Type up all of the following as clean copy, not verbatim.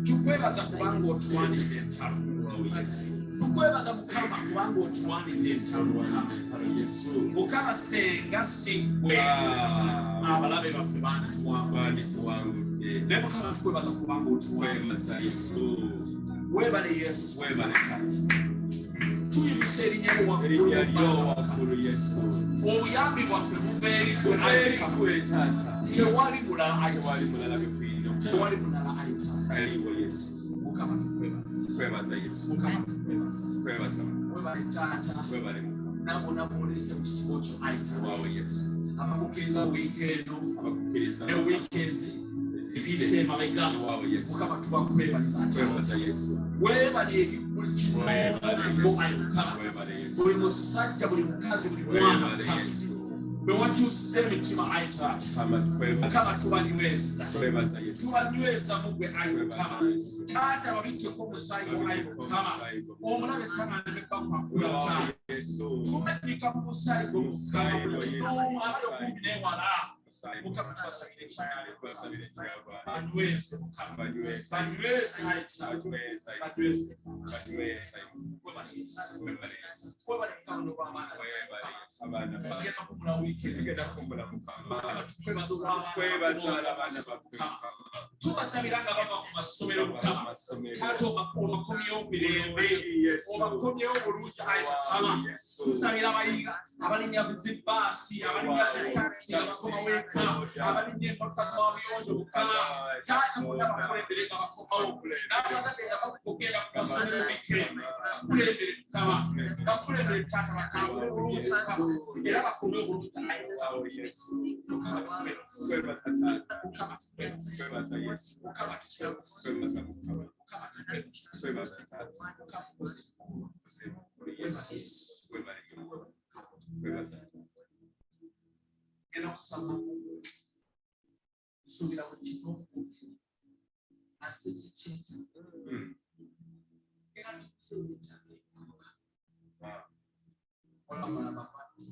Tukwebaza kubanga otwanidde entalo. Tukwebaza Mukama kubanga otwanidde entalo. Mukama senga siggwe abalabe baffe bandituwangudde. Ne Mukama tukwebaza kubanga otwebaza Yesu. Weebale Yesu. Weebale Kati. Tuyibuse erinnya lyo waggulu Yesu. Obuyambi bwaffe buva eri ggwe Taata. Tewali mulala bikwiriye. Tewali mulala ayita. Kaliwo Yesu. Mukama tukwebaza Yesu. Mukama tukwebaza. Weebale Taata. Weebale Mukama. Nabona mulese mu kisibo kyo ayita. Waawo Yesu. Abakukkiriza wiiki eno. Ne wiiki ezibiri emabega. Waawo Yesu. Mukama tukwebaza Yesu. Weebale buli kimu ayita. Buli musajja, buli mukazi, buli mwana bewakyusiza emitima ayi Taata. Mukama tubanyweza. Tubanyweza mugwe ayi Mukama. Taata babikkeko omusaayi gwo ayi Mukama. Omulabe sananemeka kwakula Taata. Tumenyika mu musaayi gwo Mukama. N'omu abali okumpi n'ewala. Mukama tubasabire ekyalo. Banyweze Mukama. Banyweze ayi Taata. Banyweze. Webale Mukama n'olw'abaana bagenda kumula wiiki Mukama. Tukwebaza abaana baffe. Tubasabira nga bava ku masomero Mukama. Taata obakomyewo mirembe. Obakomyewo bulungi ayi Mukama. Tusabira abayiga abalinya zibbaasi, abalinya zitakisi, abasoma weka, abalinya emmotoka z'obuyonjo Mukama. Taata munda bakulembere nga bakomawo. N'abazadde nga bakugenda ku masomero wiikendi. Bakulembere Mukama. Bakulembere Taata bakangule bulungi Mukama. Era bakomye obulungi ayi Mukama. Tukwebaza Taata. Mukama tukwebaza Yesu. Mukama tukwebaza Mukama. Mukama tukwebaza Taata. Tukwebaza era kusaba nsubira mu kigo asibye kyeta era tukusubira cyane olwamala bapati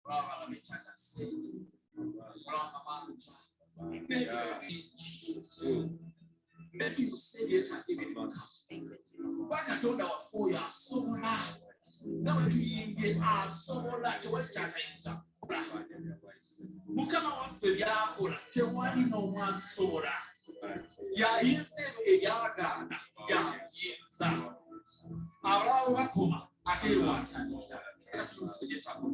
olwamala betaka sente olwamala manja netumusebeta ebibaka bakatonda waffe oyo asobola nawe tuyimbye asobola tewali kyatayinza kukola mukama waffe byakola tewali n'omu abisobola yayinza ebyo ebyagaana yayinza abalaba bakoma ate ewatandikira kati musebetako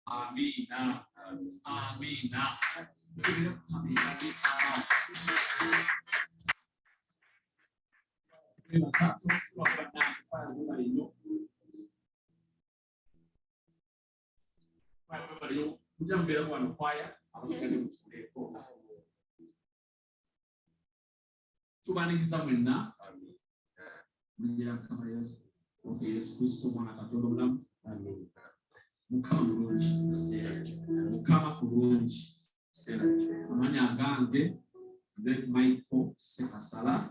Amina. Amina. Tubaniriza mwenna munyira Mukama Yesu Kristo mwana Katonda omulamu. Mukama mulungi Mukama kulungi amanya agange nze Michael Sekasala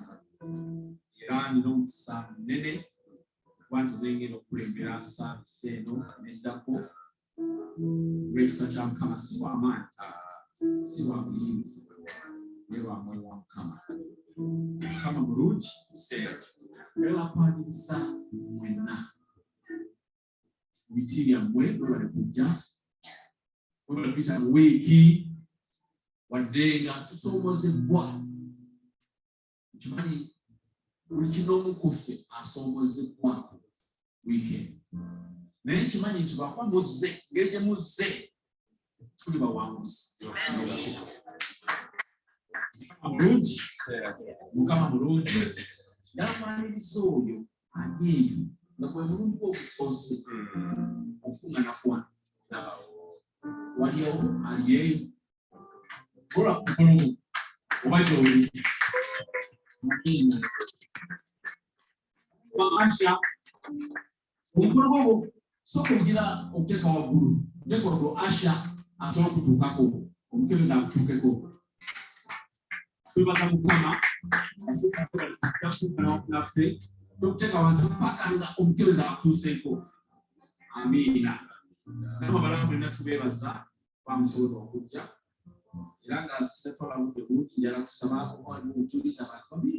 era nina omukisa munene kuba ntuzengera okulembera saavisi eno neddako olw'ekisa kya Mukama si lw'amaanyi si lwa buyinza naye lwa mwoyo wa Mukama. Mukama mulungi era mwenna biti byammwe bwe kujja bwe kuyita mu wiiki wadde nga tusoomozebwa. Kimanyi buli kinoomu ku ffe asoomozebwa wiikendi naye kimanyi nti lwakuba muzze ngeri gye muzze tuli bawanguzi. Mulungi Mukama mulungi n'amaliriza oyo ali eyo nga bwe mulungi obusozi okungana kwa waliyo ali eyo kola kumulungu oba gyoli Asha omukolo gwo sooka ogira okuteeka waggulu nteeka waggulu Asha asobola okutuukako omukebeza akutuukeko. Twebaza Mukama naffe tokuteeka wansi paka nga omukebeza atuuseeko. Amiina. Nabo balaba mwenna tubeebaza bamusobola okujja era nga sefalawudde bulungi njala kusaba obujulizi abantu babiri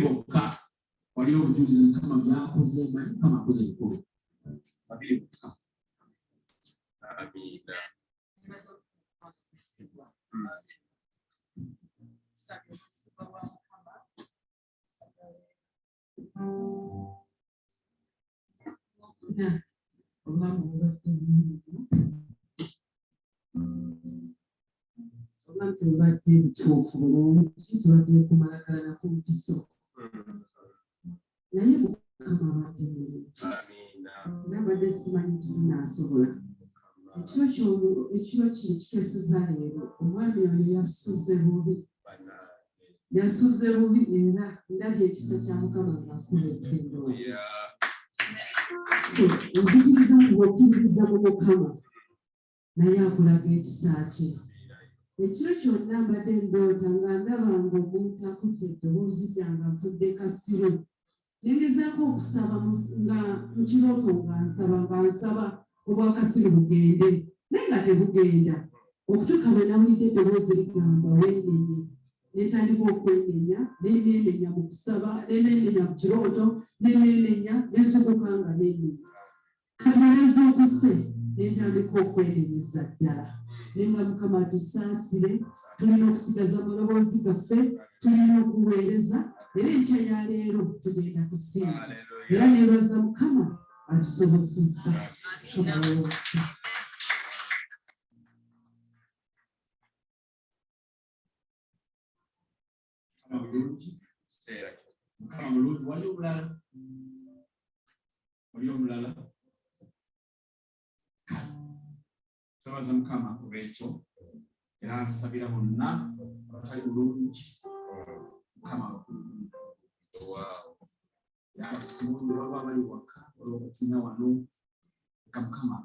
bokka waliyo obujulizi Mukama byakoze manyi Mukama akoze bikulu babiri bokka. Amiina. Abantu badde butuufu bulungi tubadde kumalagana ku mpiso naye Mukama abadde mulungi era badde simanyi kinaasobola ekiro kino kikeseza leero omwami oyo yasuze bubi era ndabye ekisa kya Mukama ng'akuleeta endowooza. Nzikiriza ng'okkiririza mu Mukama naye akulaga ekisa kye. Ekiro kyonna mbadde ndoota nga ndaba ng'omuntu akutte eddoboozi lyange avudde Kasiro. Nengezaako okusaba nga mu kirooto nga nsaba obwa Kasiro bugende naye nga tebugenda. Okutuuka bwe nawulidde eddoboozi ligamba weenenye. Netandika okwenenya nenenya mu kusaba nenenya mu kirooto nenenya nezukuka nga nenenya. Kati oleza okuse n'entandika okwenemeza ddala naye nga Mukama tusaasire tulina okusigaza amaloboozi gaffe tulina okuweereza era enkya ya leero tugenda kusinza era neebaza Mukama atusobozesa tubalowooza Mukama mulungi wali omulala twebaza Mukama olw'ekyo era nsabira bonna abatali bulungi Mukama abasumulu baba bali waka olw'okutina wano eka Mukama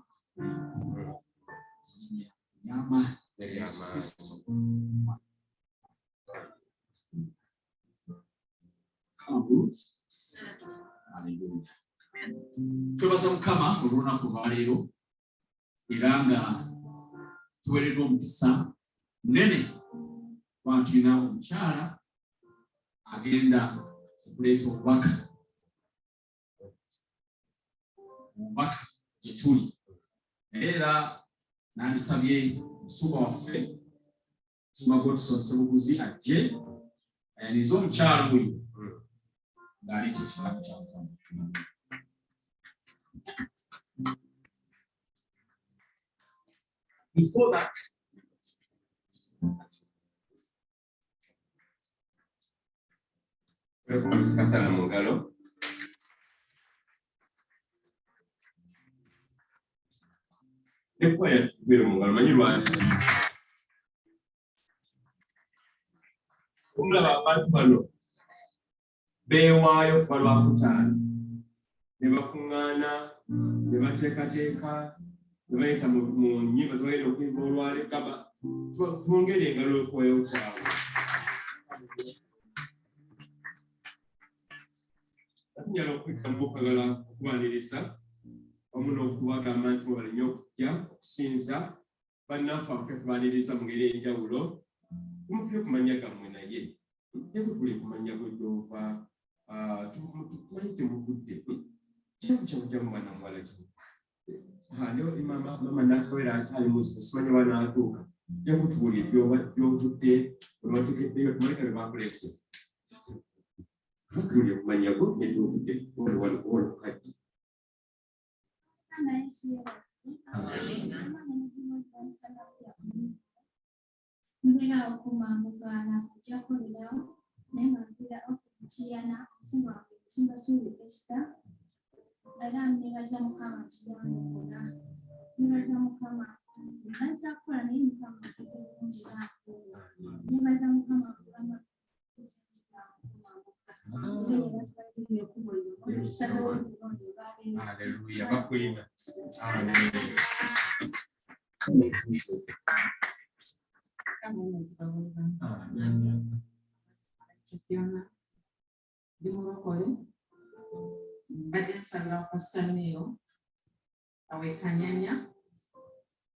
twebaza Mukama olw'olunaku lwaleero era nga tuweereddwa omukisa munene kuba tulina omukyala agenda kuleeta obubaka gye tuli era nandisabye omusumba waffe omusumba gw'otusomesa buguzi ajje ayanize omukyala oyo ng'aleeta ekibaka kya Mukama. Before that, Kasala Mugalo. Ekwa ya biro Mugalo manyi lwaki. Umulaba abantu bano beewaayo kuba lwakutaano ne bakuŋŋaana ne bateekateeka ne bayita mu nnyimba zebayina okuyimba olwale gaba twongere engalo okwoyo kwabwe. Atunyala okwiddamu okwagala okubaniriza wamu n'okubagamba nti balinye okujja okusinza bannaffe abakatubaniriza mu ngeri enjawulo tumufire kumanya gammwe naye tebutule kumanya bwedova tumanyi temuvudde kyakukyamukyamu mwana muwala mama nakawera atali muzika simanyi wanaatuuka jakutubuulya byovudde olwatekeddeyo tumaleka bebakulese tubuulya kumanya go nebyovudde olukadde Mbera okumambugana kujja kulirawo naye nga mpira okukiyana omusinga wange okusumba suuli Esther era nebaza Mukama kiyamukola nebaza Mukama nakyakola naye Mukama akize bulungi naakuula nebaza Mukama kubanga Haleluya bakwina.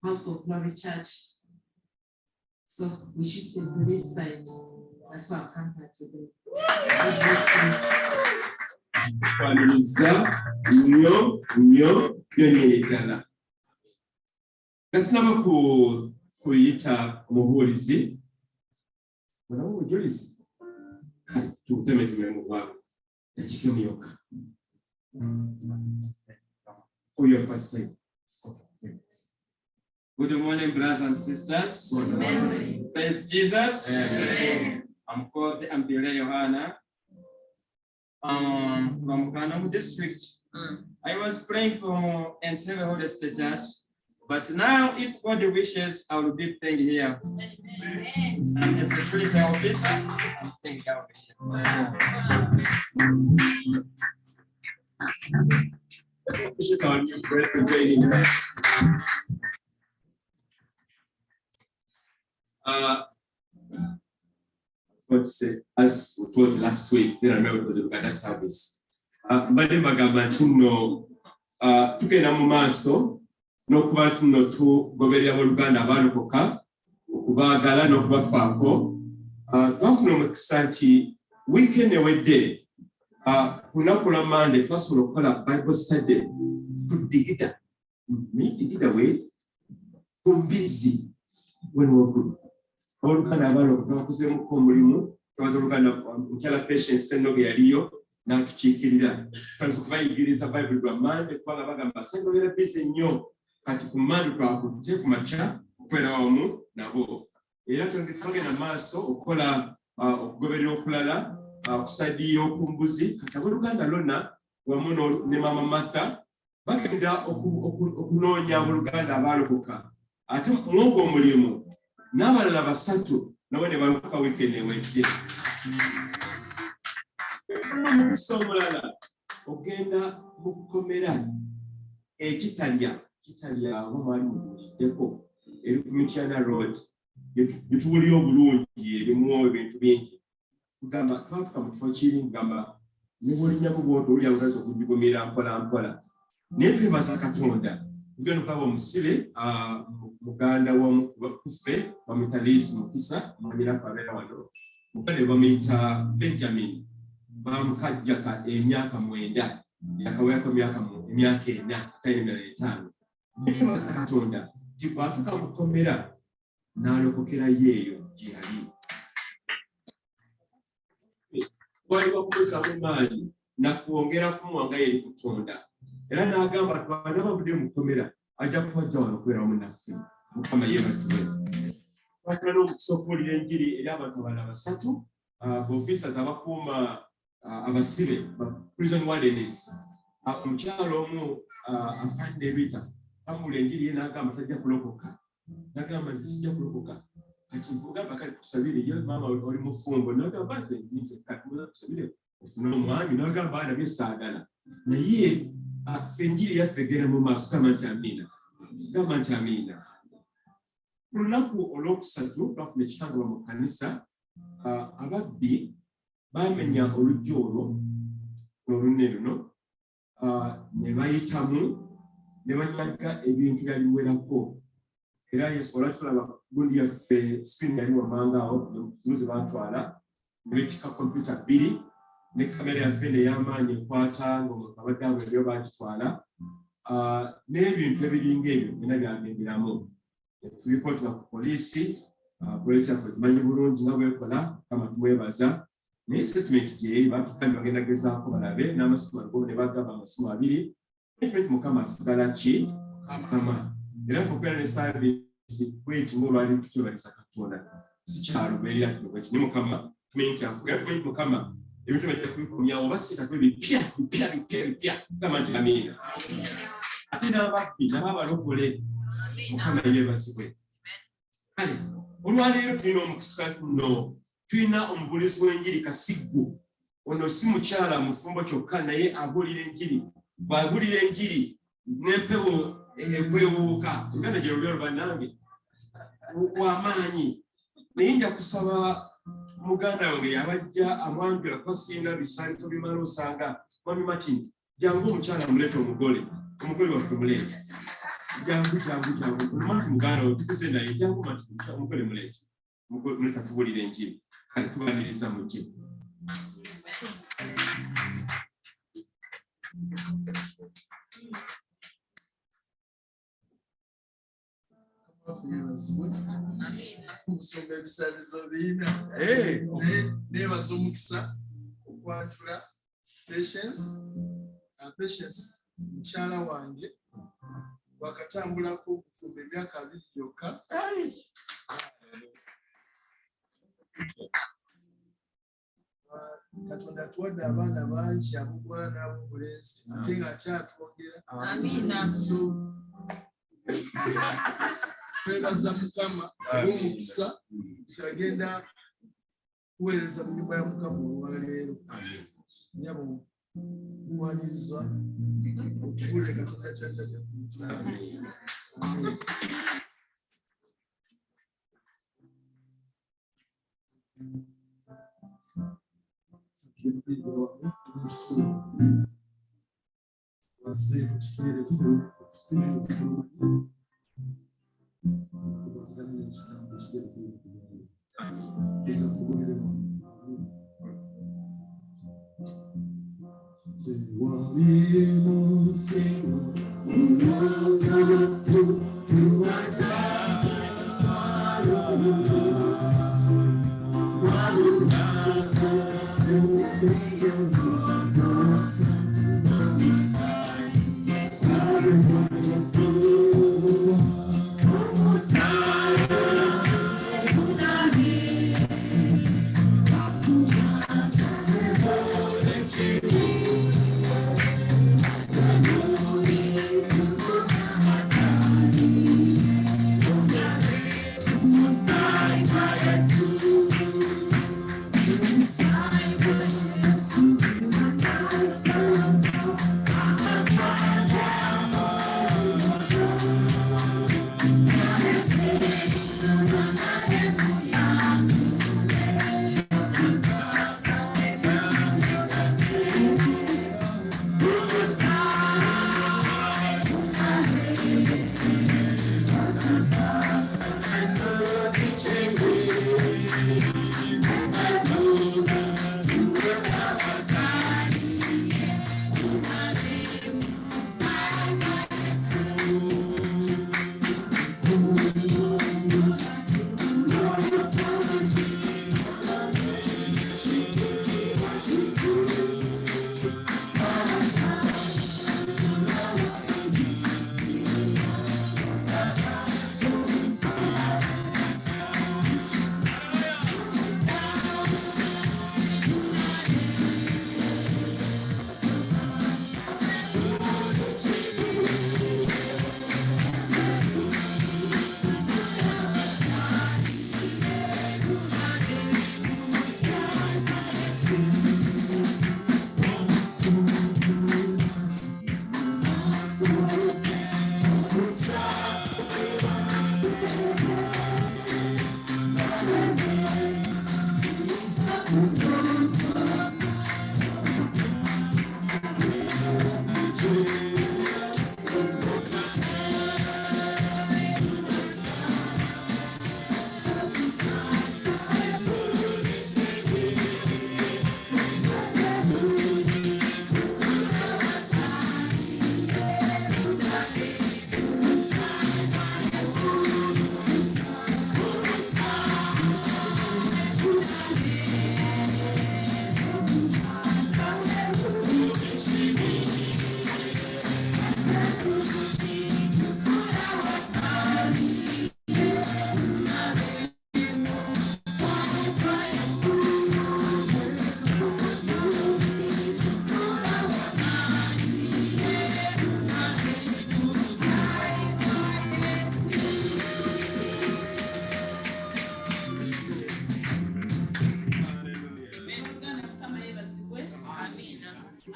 House of Glory Church. So we shifted to this side. That's why I've come here today. Kasinaba kuyita omubuulizi munawo obujulizi tutemetume mugwa ekikemyoka for your first time. Good morning, brothers and sisters. Good morning. Praise Jesus. Amen. I'm called Ambile Yohana from Kanamu district. I was praying for Entebbe Holy State Church, but now, if God wishes, I will be praying here. Amen. I'm a security officer. I'm staying here. What to say, as it was last week, then I remember it was a Luganda service. Mbadde mbagamba nti nno tugenda mu maaso n'okuba nno tugoberera abooluganda abaalokoka okubaagala n'okubafaako. Twafuna omukisa nti wiikendi ewedde ku lunaku lwa Monday twasobola okukola Bible study ku Digida Either way, go busy when we're good. Oluganda abaalo twakuzeemuko omulimu twaza Luganda mukyala Patience Ssennoga yaliyo n'atukiikirira twaza okubayigiriza Bible lwa Mande kubanga bagamba Ssennoga busy nnyo kati ku Mande twakutte ku makya okubeera wamu nabo era twagenda maaso okukola okugoberera okulala okusadiya okumbuzi kati abooluganda lonna wamu ne Mama Martha bagenda okunoonya abooluganda abaalokoka ate mwogwo omulimu n'abalala basatu nabo ne balokoka weekend ewedde. Omulala ogenda mu kukomera ekitalya aho mwali muguliddeko eri ku Mityana Road gyetuwulira obulungi erimu ebintu bingi kugamba twatuka mu kifo kiri kugamba ne bwolinyamu bwoti owulira bugazi okugigumira mpola naye twebaza Katonda tugenda okulaba omusibe muganda w'omukuffe bamuyita Liisi Mukisa manyiraku abeera wano muganda bamuyita Benjamin bamukajjaka emyaka 9 yakaweyako emyaka 4 kayemera 5 twebaza Katonda tikwatuka mukomera n'alokokerayo eyo gye yali waliwo okukozaamu maanyi nakwongera kumuwanga yeri Katonda era n'agamba twana babudde mukomera ajja kubajja wano okubeera wamu naffe Mukama yeebazibwe. Twafuna n'omukisa okuwulira enjiri eri abantu abalala basatu officers abakuuma abasibe prison wardens omukyalo omu afande Rita amuwulira enjiri ye n'agamba tajja kulokoka n'agamba nti sijja kulokoka kati nkugamba kale tukusabire ye maama oli mufumbo n'agamba nze nze kati kusabire ofune omwami n'agamba ana byesaagala naye ffe enjiri yaffe egenda mu maaso gamba nti amiina. Ku lunaku olwokusatu bafuna ekitangulwa mu kkanisa ababbi baamenya oluggi olwo olunene luno ne bayitamu ne banyaga ebintu byabiwerako era Yesu olwatulaba gundi yaffe screen yali wammanga awo tuze batwala ne beetikka kompyuta 2 ne kamera yaffe n'ey'amaanyi ekwata ng'abadde abo ebyo bagitwala n'ebintu ebiringa ebyo byonna byagenderamu tulipootera ku poliisi yaffe tumanyi bulungi nga bwekola Mukama tumwebaza naye statement gye batugambye bagenda gezaako balabe n'amasimu ago ne bagamba amasimu 2 statement Mukama asigala ki Mukama era okubeera ne saaviisi bweti ng'olwali tukyebaliza Katonda sikyalubeerera kino ni Mukama tumenye nti afuga tumenye Mukama ebintu bajja kubikomyawo oba sitako bipya gamba nti amiina. Ate n'ababbi nabo abalokole Mukama yeebazibwe. Kale olwaleero tulina omukisa guno tulina omubuulizi w'enjiri Kasiggu ono si mukyala mufumbo kyokka naye abuulira enjiri bw'abuulira enjiri n'empewo ekwewuuka Uganda gye lulyo bannange w'amaanyi naye nja kusaba muganda wange yabajja amwanjula kubasinga bisaalizo bimala osanga Mwami Martin jangu omukyala muleete omugole waffe muleete jangu Martin muganda we tukuze naye jangu Martin omugole muleete tubuulira enjiri kale tubaniriza mu gye. Okusomba ebisaalizo biina neebaza omukisa okwanjula Patience mukyala wange wakatambulako okufumba emyaka 2 gyokka Katonda atuwadde abaana bangi abobuwala n'abobulenzi ate ng'akyatwongera. So twebaza Mukama olw'omukisa kyagenda kuweereza mu nnyumba ya Mukama olwaleero. Nyabo kuwanirizwa otubuulire Katonda ky'ajja kutuwa. Walimu Senhor,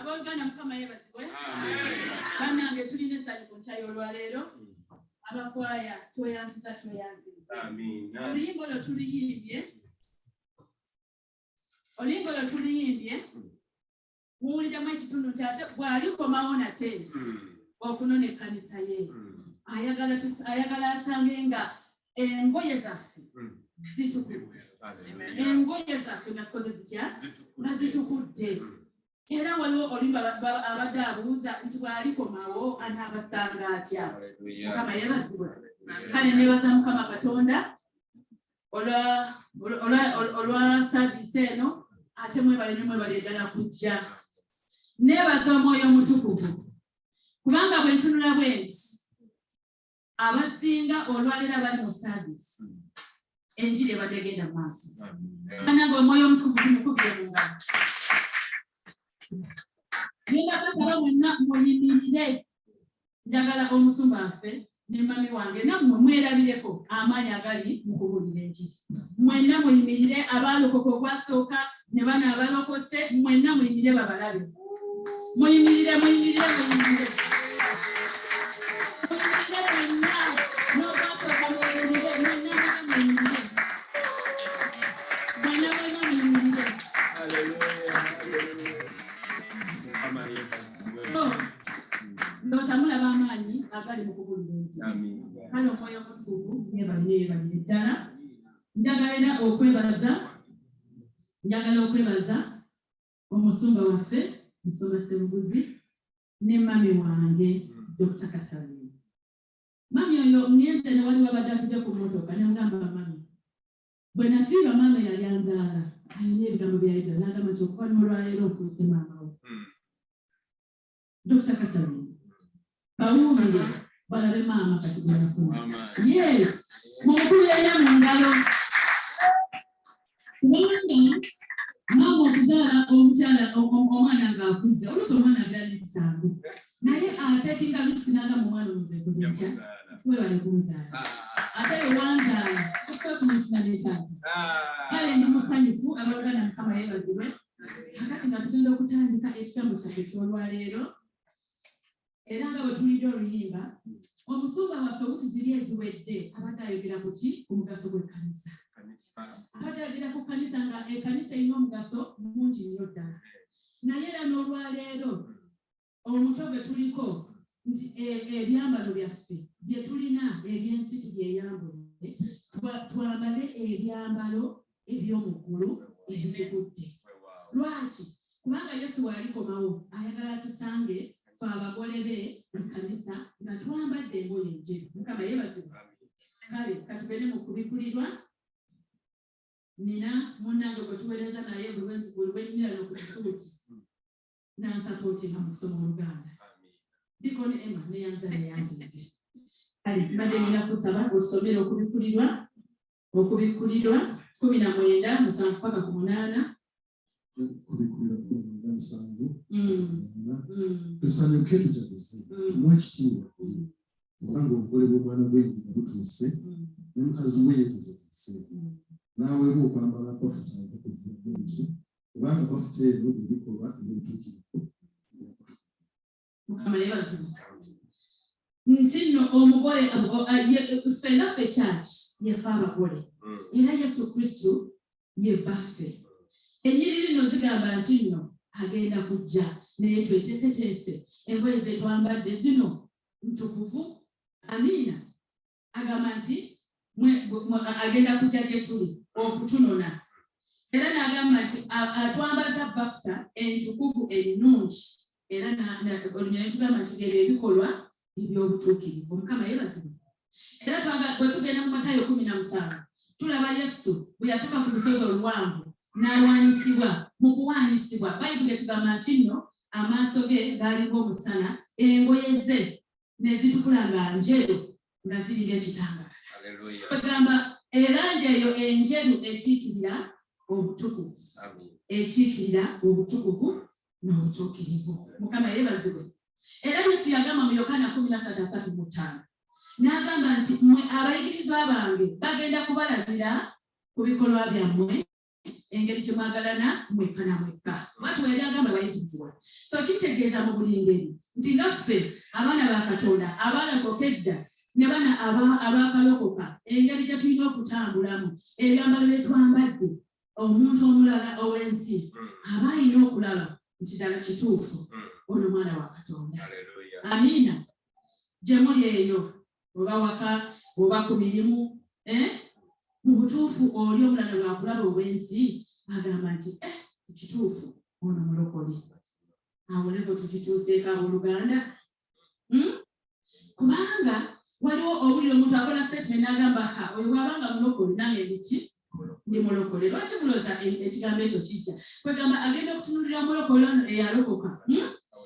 Abaluganda mukama yebazibwe. Bannange tulina essanyu ku nkya y'olwaleero. Abakwaya tweyanziza tweyanzibwa. Oluyimba olwo tuliyimbye muwuliramu ekitundu nti ate bw'alikomawo nate okunona ekkanisa ye ayagala asange nga engoye zaffe zitukudde. Engoye zaffe nga zikoze zitya nga zitukudde. Era waliwo oluyimba abadde abuuza nti bw'alikomawo anaabasanga atya. Mukama yebazibwa. Kale neebaza Mukama Katonda olwa saaviisi eno, ate mwebale eddala kujja. Neebaza Omwoyo Omutukuvu kubanga bwe ntunula bwe nti abasinga olwaleero abali mu saaviisi enjiri ebadde egenda mu maaso. Nange Omwoyo Omutukuvu tumukubire mu ngalo. Ngenda basaba mwenna muyimirire. Njagala omusumba waffe ne mami wange nammwe mwerabireko amaanyi agali mu kubuulira enjiri. Mwenna muyimirire, abaalokoka ogwasooka ne bano abalokose, mwenna muyimirire babalabe. Muyimirire. Muyimirire mwenna n'ogwasooka muyimirire, mwenna muyimirire. Mwenna muyimirire. Ndowooza mulaba amaanyi agali mu kubuulira enjiri. Kale Omwoyo Omutukuvu yeebalire ddala. Njagala okwebaza omusumba waffe Musumba Ssebuguzi ne mami wange Dr. Katalina. Mami oyo mnienze ne wali wabadde atudde ku mmotoka ne mugamba mami. Bwe nafiirwa maama yali anzaala ayina ebigambo byayita n'agamba nti okuva olwaleero okuuse maama we. Dr. Catherine bawuumire balabe maama kati gwe yafuna. Yes, mukulu yalina mu ngalo. Kubanga maama okuzaala omukyala omwana ng'akuze oluusi omwana abeera n'ekisambu naye ateekinga lusi n'agamba omwana omuzeekuze ntya webale kunzaala ate ewanzaala okukosi mukinanetaati kale ndi musanyufu abaluganda mukama yeebazibwe kakati nga tugenda okutandika ekigambo kyaffe ky'olwaleero era nga bwe tulidde oluyimba omusumba waffe wikiziri eziwedde abadde ayogera ku ki ku mugaso gw'ekkanisa abadde ayogera ku kkanisa nga ekkanisa erina omugaso mungi nnyo ddala naye era n'olwaleero omutwe gwe tuliko nti ebyambalo byaffe bye tulina ebyensi tubyeyambule twambale ebyambalo eby'omuggulu ebitugudde. Lwaki? Kubanga Yesu bw'alikomawo ayagala tusange fe abagole be ekkanisa nga twambadde engoye enjeru. Mukama yeebazibwe. Kale katugende mu kubikulirwa. Nina munnange gwe tuweereza naye buli lwennyira n'okukituuti nansapootinga mu kusoma Oluganda. Dikoni Emma neyanzidde. Kale mbadde nina kusaba olusomere okubikulirwa 19:7-8. Tusanyuke tujaguze mwekitiibwa kubanga obugole bw'omwana gw'ennyina butuuse n'omukazi we yeetezekese n'aweebwa okwambala bafuta bulungi kubanga bafuta eno ebikolwa eby'obutuukirivu. Mukama yeebazibwe. Nti nno omugole ffenna ffe kyaki yefe abagole era Yesu Kristo ye baffe. Ennyiriri nno zigamba nti nno agenda kujja naye tweteeseteese engoye ze twambadde zino ntukuvu. Amiina. Agamba nti agenda kujja gye tuli okutunona era n'agamba nti atwambaza bafuta entukuvu ennungi era tugamba nti ebyo ebikolwa eby'obutuukirivu. Mukama yeebazibwe. Era bwe tugenda mu Matayo 17 tulaba Yesu bwe yatuuka ku lusozi oluwanvu n'awaanyisibwa. Mu kuwaanyisibwa Bayibuli etugamba nti nno amaaso ge gaali ng'omusana, engoye ze ne zitukula nga njeru nga ziri ng'ekitangaala. Bagamba erangi eyo enjeru ekiikirira obutukuvu, ekiikirira obutukuvu n'obutuukirivu. Mukama yeebazibwe. Era Yesu yagamba mu Yokaana 13:3 n'agamba nti mmwe abayigirizwa bange bagenda kubalabira ku bikolwa byammwe engeri gye mwagalana mwekka na mwekka. Lwaki yali agamba abayigirizwa? So kitegeeza mu buli ngeri nti nga ffe abaana ba Katonda abaalokoka edda ne bana abaakalokoka engeri gye tulina okutambulamu ebyambalo bye twambadde omuntu omulala ow'ensi aba alina okulaba nti ddala kituufu ono mwana wa Katonda. Amiina. Gye muli eyo oba waka oba ku mirimu mu butuufu oli omulala lwakulaba ow'ensi agamba nti ekituufu ono mulokole. Awo levo tukituuseeko abooluganda. Kubanga waliwo obulira omuntu akola statement n'agamba oyo bw'abanga mulokole nange ndiki ndi mulokole. Lwaki mulooza ekigambo ekyo kijja? Kwegamba agenda okutunulira omulokole ono eyalokoka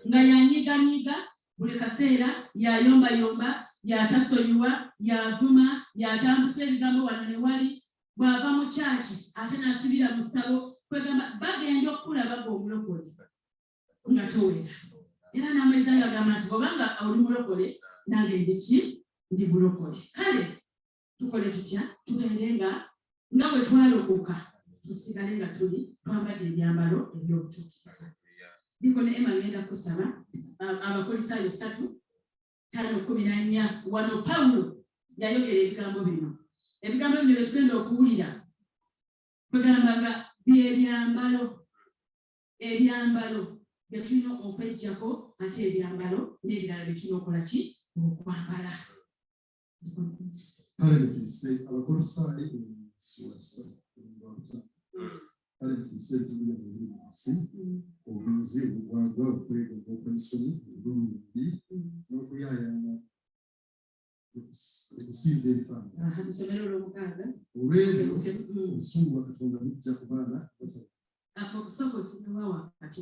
nga yanyiganyiga buli kaseera yayombayomba yatasonyiwa yavuma yatambuza ebigambo wano ne wali bw'ava mu kyaki ate n'asibira mu ssabo. Kwegamba bagenda okulaba omulokole nga towera. Era n'ameza yagamba nti obanga oli mulokole nange ndiki ndi mulokole. Kale tukole tutya tubeere nga bwe twalokoka tusigale nga tuli twambadde ebyambalo eby'obutuukirivu. Dikoni Emma ngenda kusaba Abakolisaayo 3:5-14 wano Pawulo yayogera ebigambo bino. Ebigambo bino bye tugenda okuwulira kugamba nga ebyambalo bye tulina okweggyako ate ebyambalo n'ebirala bye tulina okukola ki okwambala. Kale mufise Abakolisaayo kale mufise tuli mu bibisi obunzi obugwagwa, okwega okw'ensonyi, obulumbi n'okuyaayaana okusinza ebifaananyi. Musomero olw'omukaaga. Olw'ebyo obusungu bwa Katonda bujja ku baana abatali. Ako okusoboza wakati.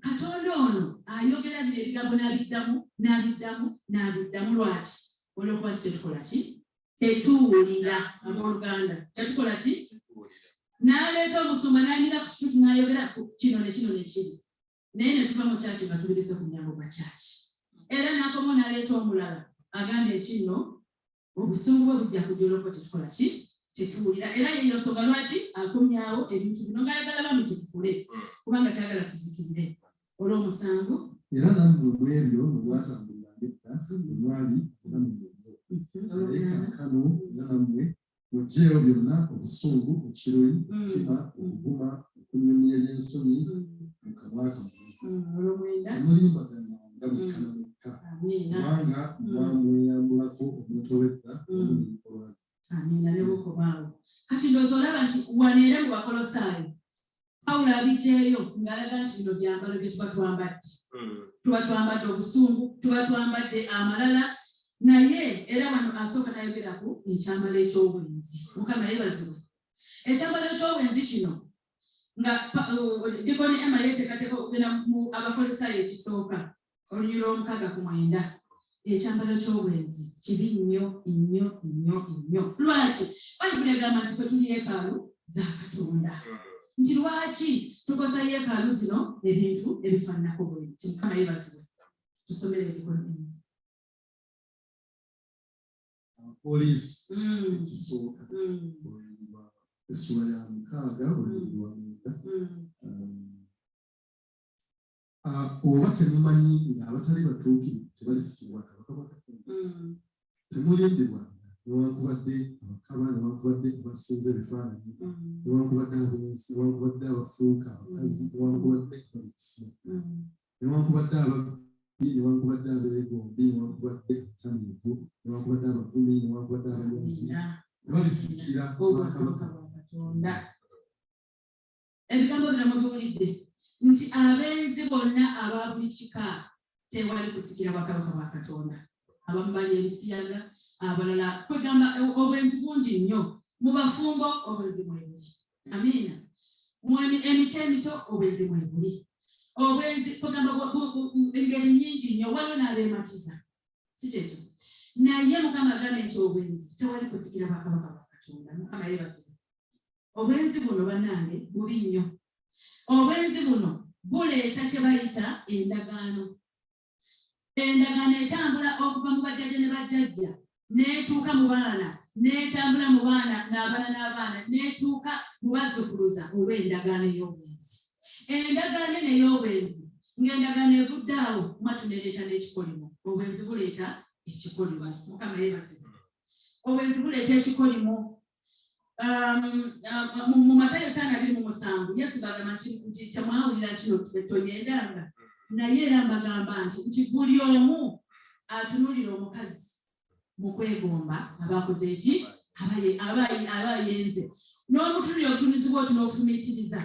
Katonda ono ayogera bino ebigambo n'abiddamu lwaki? Olw'okuba tetukola ki? Tetuwulira. Abooluganda tetukola ki? N'aleeta omusumba n'anyira ku kitu n'ayogera ku kino ne kino ne kiri. Naye ne tuva mu kyaki nga tubirize ku mulyango gwa kyaki. Era n'akomawo n'aleeta omulala agambye kino obusungu bwe bujja kujja olw'okuba tetukola ki? Tetuwulira. Era yeyo nsonga lwaki akomyawo ebintu bino ng'ayagala bamu tukule kubanga kyagala tuzikirire. Olw'omusanvu. Era nammwe mu ebyo mwe mwatambuliranga edda mwe mwali era mu byo. Naye kaakano era nammwe muggyeeyo byonna obusungu, ekiruyi, omutima, okuguma, okunyumya eby'ensonyi mu kamwa kammwe. Temulimbagana nga mukka na mukka kubanga mwamweyambulako omuntu ow'edda olw'ebikolwa bye. Amiina ne bukobaawo. Kati ndowooza olaba nti waneera mu Bakolosaayo Pawulo abigyeyo ng'alaga nti bino byambalo bye tuba twambadde. Tuba twambadde obusungu, tuba twambadde amalala, naye era wano asooka n'ayogera ku ekyambalo eky'obwenzi. Mukama yeebazibwe. Ekyambalo eky'obwenzi kino nga Dikoni Emma yeeteekateeka okugenda mu Abakolosaayo ekisooka olunyiri lw'omukaaga-9. Ekyambalo ky'obwenzi kibi nnyo. Lwaki? Bayibuli egamba nti ffe tuli yeekaalu za Katonda. Nti lwaki tukosa yeekaalu zino ebintu ebifaananako bwe biti? Mukama yeebazibwe. Tusomere Dikoni. Poliisi ekisooka essula ya 6 olulimi lwa 9. Oba temumanyi ng'abatali batuukirivu tebalisikibwa kabaka wa Katonda. Temulindibwanga newankubadde abakaba, newankubadde abasinza ebifaananyi, newankubadde abensi, newankubadde abafuuka abakazi, newankubadde abekisa, newankubadde ababbi, newankubadde abeegombi, newankubadde abatamiivu, newankubadde abavumi, newankubadde abanyazi, tebalisikira kabaka wa Katonda. Ebigambo bino mubiwulidde nti abenzi bonna aba buli kika tewali kusikira bwakabaka bwa Katonda. Abamu bali ebisiyaga, abalala kwegamba obwenzi bungi nnyo. Mu bafumbo obwenzi mwebuli. Amiina. Mu emiti emito obwenzi mwebuli. Obwenzi kwegamba engeri nnyingi nnyo, waliwo n'abeematiza. Si kyekyo. Naye Mukama agambye nti obwenzi tewali kusikira bwakabaka bwa Katonda. Mukama yeebazibwe. Obwenzi buno bannange bubi nnyo. Obwenzi buno buleeta kye bayita endagaano. Endagaano etambula okuva mu bajjajja ne bajjajja n'etuuka mu baana, n'etambula mu baana n'abaana n'etuuka mu bazzukuluza olw'endagaano ey'obwenzi. Endagaano eno ey'obwenzi ng'endagaano evudde awo mwatu nereeta n'ekikolimo. Obwenzi buleeta ekikolimo. Mukama yeebazibwe. Obwenzi buleeta ekikolimo. Mu Matayo 5:27 Yesu bagamba nti temwawulira kino tonyendanga, naye era mbagamba nti buli omu atunuulira omukazi mu kwegomba abakoze eki aba yenze. N'omutunulira obutunuzi bw'oti n'ofumiitiriza,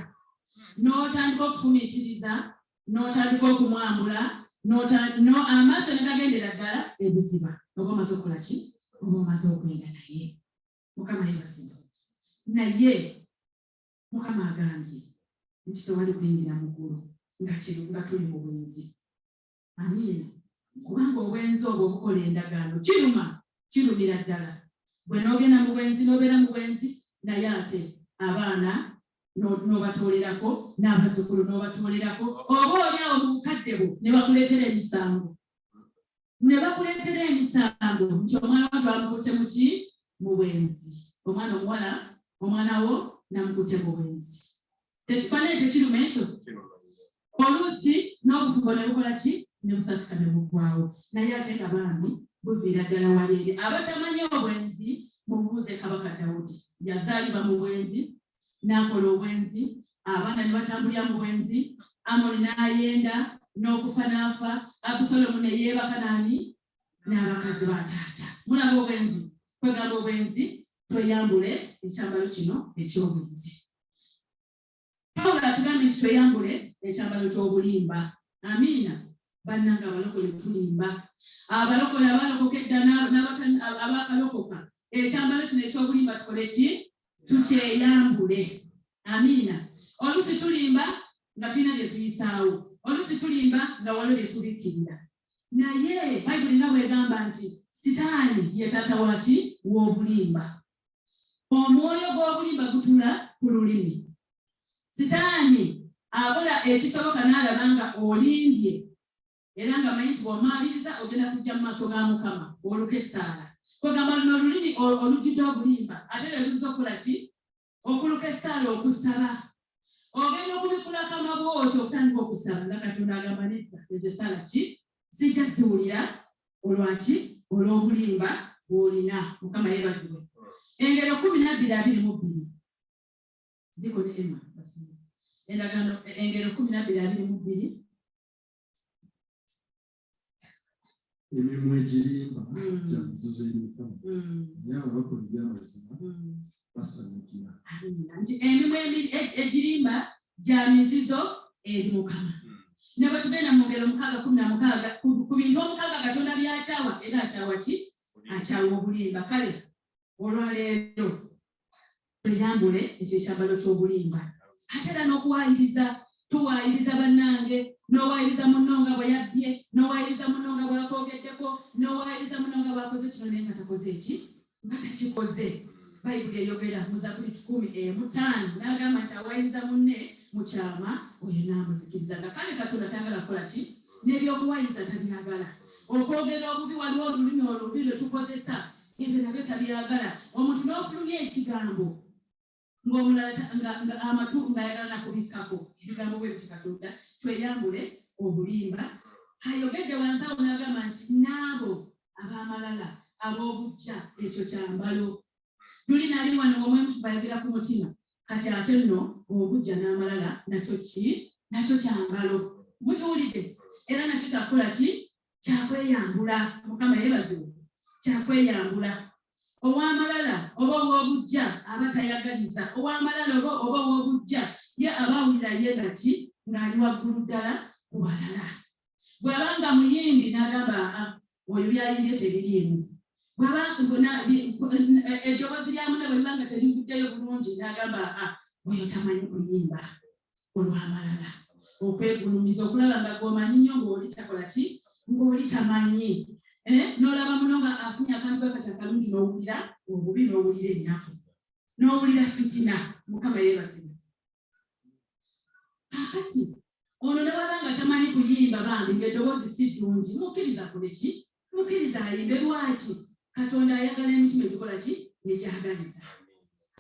n'otandika okufumiitiriza, n'otandika okumwambula, amaaso ne gagendera ddala ebiziba. Oba omaze okukola ki? Oba omaze okugenda naye. Mukama yeebazibwe. Naye Mukama agambye nti tewali kuyingira Mugulu nga tuli mu bwenzi. Amiina. Kubanga obwenzi obwo obukola endagaano kirumira ddala. Bwe n'ogenda mu bwenzi n'obeera mu bwenzi, naye ate abaana n'obatoolerako, n'abazzukulu n'obatoolerako, oba oliawo mu bukadde bwo ne bakuleetera emisango. Nti omwana wo twamukutte mu ki? Mu bwenzi. Omwana omuwala omwana wo namukutte mu bwenzi. Tekifaananyi tekiruma ekyo? Oluusi n'obufumbo ne bukola ki? Ne busasika ne buggwawo. Naye ate nga bambi buviira ddala waleere. Abatamanyi obwenzi mubuuze Kabaka Dawudi. Yazaalibwa mu bwenzi, n'akola obwenzi, abaana ne batambulira mu bwenzi, Amoni n'ayenda n'okufa n'afa, Abusalomu ne yeebaka n'abakazi ba taata. Mulaba obwenzi. Kwegamba obwenzi tweyambule ekyambalo kino eky'obwenzi. Pawulo atugambye nti tweyambule ekyambalo ky'obulimba. Amiina. Bannange abalokole tulimba. abalokole abalokokedda abakalokoka ekyambalo kino ekyobulimba tukole ki tukyeyambule. Amiina. Oluusi tulimba nga tulina bye tuyisaawo, oluusi tulimba nga waliwo bye tubikkirira. Naye Bayibuli nga bw'egamba nti Sitaani ye taata waki w'obulimba. Omwoyo gw'obulimba gutula ku lulimi. Sitaani akola ekisoboka n'alaba nga olimbye era nga manyi nti bw'omaliriza ogenda kujja mu maaso ga Mukama oluka essaala. Kwegamba luno olulimi olujjudde obulimba ate ne luzza okukola ki okuluka essaala okusaba. Ogenda okubikulako amabwoti okutandika okusaba nga Katonda agamba nedda ezo essaala ki zijja ziwulira olwaki olw'obulimba bw'olina. Mukama yeebazibwe. Engero 12:22 ndiko ne Emma basime endagano engero 12:22 emirimu egirimba gya muzizo eri Mukama naye abakola eby'amazima basanyukira. Emirimu egirimba gya mizizo eri Mukama. Ne bwe tugenda mu ngero 6:16 ku bintu 6 Katonda by'akyawa era akyawa ki akyawa obulimba. Kale olwaleero tuyambule ekyo ekyambalo ky'obulimba. Ate era n'okuwaayiriza tuwaayiriza bannange n'owaayiriza munno nga bwe yabbye n'owaayiriza munno nga bw'akoogeddeko n'owaayiriza munno nga bw'akoze kino naye nga takoze ki nga takikoze. Bayibuli eyogera mu Zabbuli 10:5 n'agamba nti awaayiriza munne mu kyama oyo n'amuzikiriza. Nga kale Katonda tayagala kukola ki n'ebyokuwaayiriza tabyagala. Okwogera obubi waliwo olulimi olubi lwe tukozesa ebyo nabyo tabyagala. Omuntu n'ofulumya ekigambo ng'omulala amatu ng'ayagala nakubikkako ebigambo bwe biti. Katonda tweyambule obulimba. Ayogedde wansawo n'agamba nti n'abo ab'amalala ab'obujja ekyo kyambalo. Tuli nali wano omwemu tubayogera ku mutima kati ate nno obujja n'amalala nakyo ki nakyo kyambalo. Mukiwulidde? Era nakyo kyakola ki kyakweyambula. Mukama yeebazibwe. Kyakweyambula. Ow'amalala oba ow'obujja aba tayagaliza. Ow'amalala oba ow'obujja ye abaawulira ye nga ki ng'ali waggulu ddala ku balala. Bw'abanga muyimbi n'agamba oyo byayimbye tebiriimu. Eddoboozi lya munne bwe libanga terivuddeyo bulungi n'agamba oyo tamanyi kuyimba. Olw'amalala okwegulumiza okulaba nga gw'omanyi nnyo ng'oli takola ki ng'oli tamanyi. N'olaba muno nga afunye akantu kakati akalungi n'owulira obubi n'owulira ennaku n'owulira fitina. Mukama yeebazibwe. Kakati ono ne bw'aba nga tamanyi kuyimba bambi ng'eddoboozi si ddungi mukkiriza kole ki mukkiriza ayimbe. Lwaki? Katonda ayagala emitima egikola ki egyagaliza.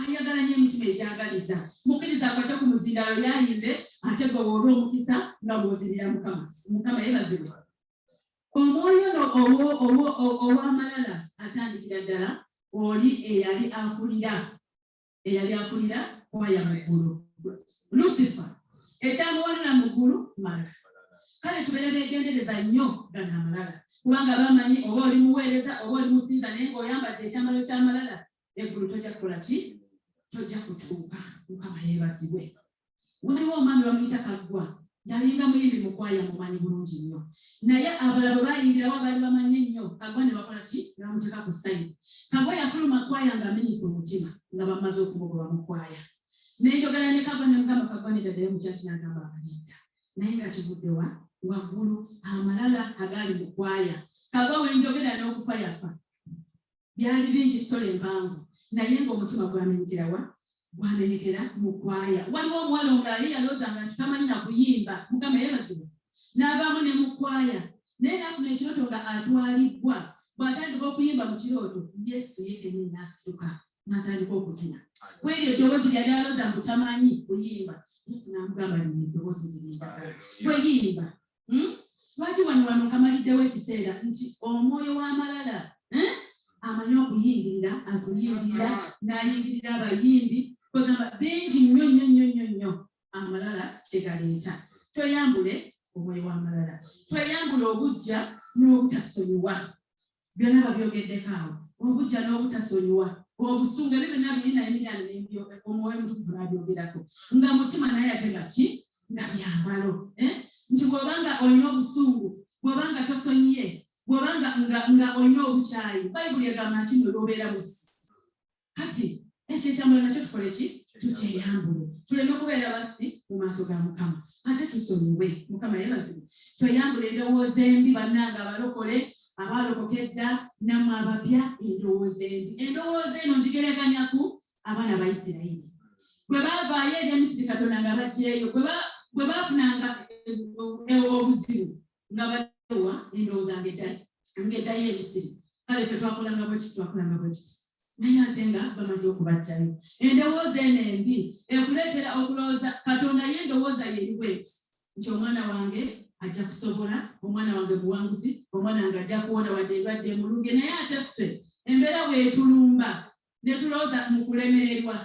Ayagala nnyo emitima egyagaliza. Mukkiriza akwate ku muzindalo yayimbe ate gwe bw'oba omukisa nga bw'ozirira Mukama. Mukama yeebazibwe. Omwoyo ow'amalala atandikira ddala oli eyali akulira kwaya Mugulu. Lucifer ekyamuwalira Mugulu malala. Kale tubeere beegendereza nnyo gano amalala kubanga bamanyi oba oli muweereza oba oli musinza naye ng'oyambadde ekyambalo ky'amalala eggulu tojja kukola ki tojja kutuuka. Mukama yeebazibwe. Waliwo omwami bamuyita Kaggwa yalinga muyimbi mu kwaya mumanyi bulungi nnyo naye abalala bayingirawo baali bamanyi nnyo. Kaggwa ne bakola ki ne bamuteeka ku sayini. Kaggwa yafuluma kwaya nga amenyisa omutima nga bamaze okumugoba mu kwaya. Nenjogera ne Kaggwa ne mugamba Kaggwa nedaddayo mu kyaki n'agamba amanidda naye nga kivudde waggulu amalala agali mu kwaya. Kaggwa wenjogera n'okufa yafa. Byali bingi sitole empanvu naye ng'omutima gwamenyekera mu kwaya. Waliwo omuwala omulala ye yalowoozanga nti tamanyi na kuyimba. Mukama yeebazibwe. N'avaamu ne mu kwaya naye n'afuna ekirooto nga atwalibbwa. Bw'atandika okuyimba mu kirooto Yesu ye kennyini n'asituka n'atandika okuzina. Kweri eddoboozi lyali alowooza nti tamanyi kuyimba. Yesu n'amugamba lino eddoboozi zirindagala kweyimba. Lwaki wano kamaliddewo ekiseera nti omwoyo w'amalala amanyi okuyingirira atuyingirira n'ayingirira abayimbi. Kwegamba bingi nnyo amalala kyegaleeta. Tweyambule omwoyo w'amalala. Tweyambule obujja n'obutasonyiwa. Byonna babyogeddeko awo. Obujja n'obutasonyiwa. Obusungu ebyo byonna birina emiryango n'embyo omwoyo mutukuvu n'abyogerako. Nga mutima naye ate nga ki nga byambalo. Nti bw'obanga olina obusungu bw'obanga tosonyiye bw'obanga nga olina obukyayi bayibuli egamba nti nno obeera musi kati ekyo ekyambalo nakyo tukole ki tukyeyambule tuleme kubeera basi mu maaso ga Mukama ate tusonyiwe Mukama yeebazibwe tweyambule endowooza embi bannanga abalokole abalokokedda nammwe abapya endowooza embi endowooza eno ngigereganya ku abaana ba Isirayiri bwe baavaayo eri Emisiri Katonda nga bajjeeyo bwe baafunanga obuzibu nga badewa endowooza ng'eddayo Emisiri kale ffe twakolanga bwe kiti naye ate nga bamaze okubajjayo endowooza eno embi ekuleetera okulowooza Katonda ye endowooza yeri bweti nti omwana wange ajja kusobola omwana wange muwanguzi omwana wange ajja kuwona wadde endwadde emulunge naye ate ffe embeera bwetulumba ne tulowooza mu kulemererwa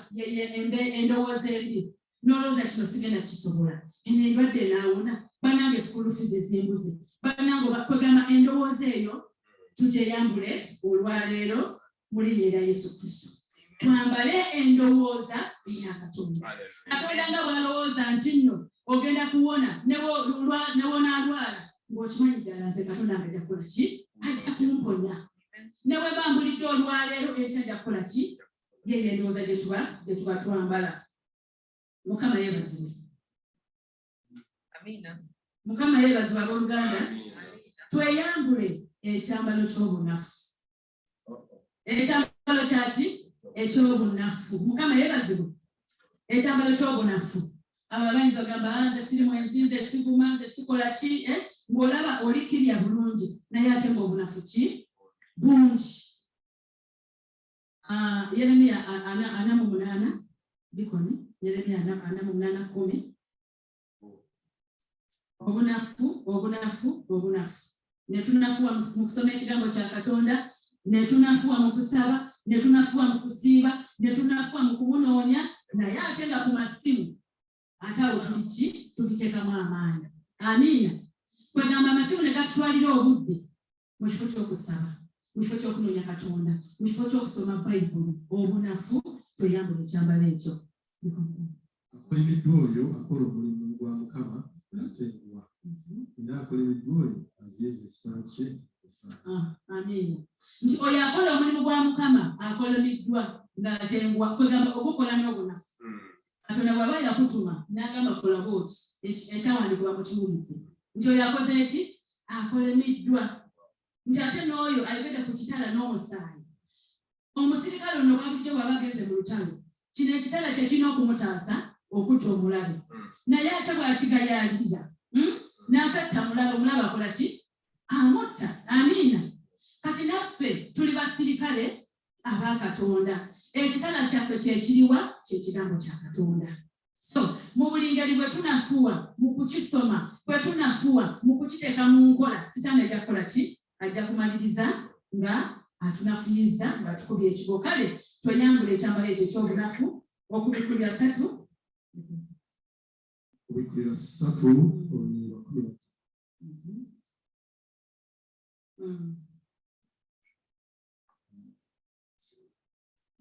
endowooza embi n'olowooza kino sigenda kisobola eno endwadde enaawona bannange school fees zimbuze bannange kwegamba endowooza eyo tugyeyambule olwaleero mu linnya erya Yesu Kristo twambale endowooza eya Katonda Katonda nga bw'alowooza nti nno ogenda kuwona newonaalwala ng'okimanyi ddala nze Katonda nga ajja kukola ki ajja kumponya ne bwe bambulidde olwaleero eti ajja kukola ki yeyo endowooza gye tuba twambala Mukama yeebazibwe Mukama yeebazibwe abooluganda tweyambule ekyambalo ky'obunafu ekyambalo kyaki ekyobunafu Mukama yeebazibwe ekyambalo ky'obunafu abo abayinza ogamba nze siri mwenzi nze siguma nze sikola ki ng'olaba olikirya bulungi naye ate ng'obunafu ki bungi Yeremiya 48 dikoni Yeremiya 48:10 obunafu ne tunafuwa mu kusoma ekigambo kya Katonda ne tunafuwa mu kusaba ne tunafuwa mu kusiiba ne tunafuwa mu kumunoonya naye ate nga ku masimu ate awo tubiteekamu amaanyi amiina kwegamba amasimu ne gatutwalira obudde mu kifo ky'okusaba mu kifo ky'okunoonya Katonda mu kifo ky'okusoma Bayibuli obunafu tweyambula ekyambalo ekyo akolimiddwa oyo akola omulimu gwa Mukama atengwa era akolimiddwa oyo aziyiza ekitala kye amiina nti oyo akola omulimu gwa Mukama akolimiddwa ng'atengwa kwegamba okukola n'obunafu Katonda bw'aba yakutuma n'agamba kola bwoti ekyawandiikibwa mu kiwulize nti oyo akoze eki akolimiddwa nti ate n'oyo ayogedde ku kitala n'omusaayi omusirikale ono bwabulijjo bw'aba agenze mu lutalo kino ekitala kye kirina okumutaasa okutta omulabe naye ate bw'akigayaalirira n'atatta mulabe omulabe akola ki amutta amiina kati naffe tuli basirikale aba Katonda ekitala kyaffe kyekiriwa kyekigambo kya Katonda so mu buli ngeri bwe tunafuwa mu kukisoma bwe tunafuwa mu kukiteeka mu nkola Sitaani ajja kukola ki ajja kumaliriza nga atunafuyiza nga tukubye ekigo kale twenyambula ekyambalo ekyo ekyobunafu okubikulira 3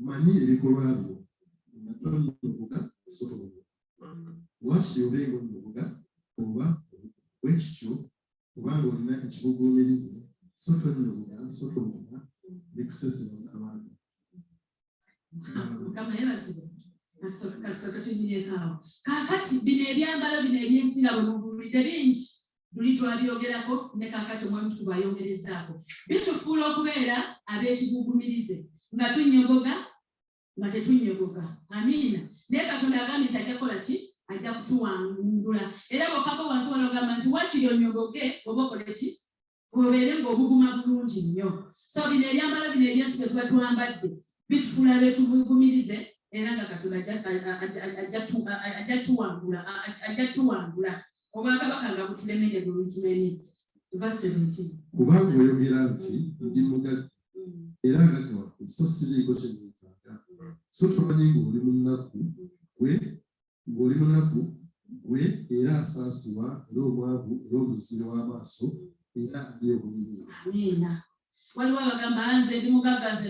manyi ebikolwa byo natonyoboga sotoboga wakiri obenga onyoboga oba bwekityo kubanga olina ekibuguumiriza sotonyoboga sotoboga bikusesera abantu Mukama yeebazibwe kasooka tunyinekaawo kaakati bino ebyambalo bino ebyensinga bwe mubulidde bingi luli twabyogerako ne kaakati omwami tubayongerezaako bitufuula okubeera ab'ekigugumirize nga tunyoboga nga tetunyoboga amiina naye Katonda agambye nti ajja kukola ki ajja kutuwangula era bw'okako wansi wano ogamba nti wakiri onyoboge oba okole ki obeere ng'obuguma bulungi nnyo so bino ebyambalo bino ebyensigo tuba twambadde bitufuula ab'ekigugumirize era nga Katonda ajja tuwangula obwakabaka nga butulemere buluzimeni verse 17 kubanga oyogera nti ndi mugagga era agaggawa so siriiko kyenyetaaga so tomanyi ng'oli munaku gwe era asaasibwa era omwavu era omuzire w'amaaso era ali obuyinza amiina waliwo abagamba nze ndi mugagga nze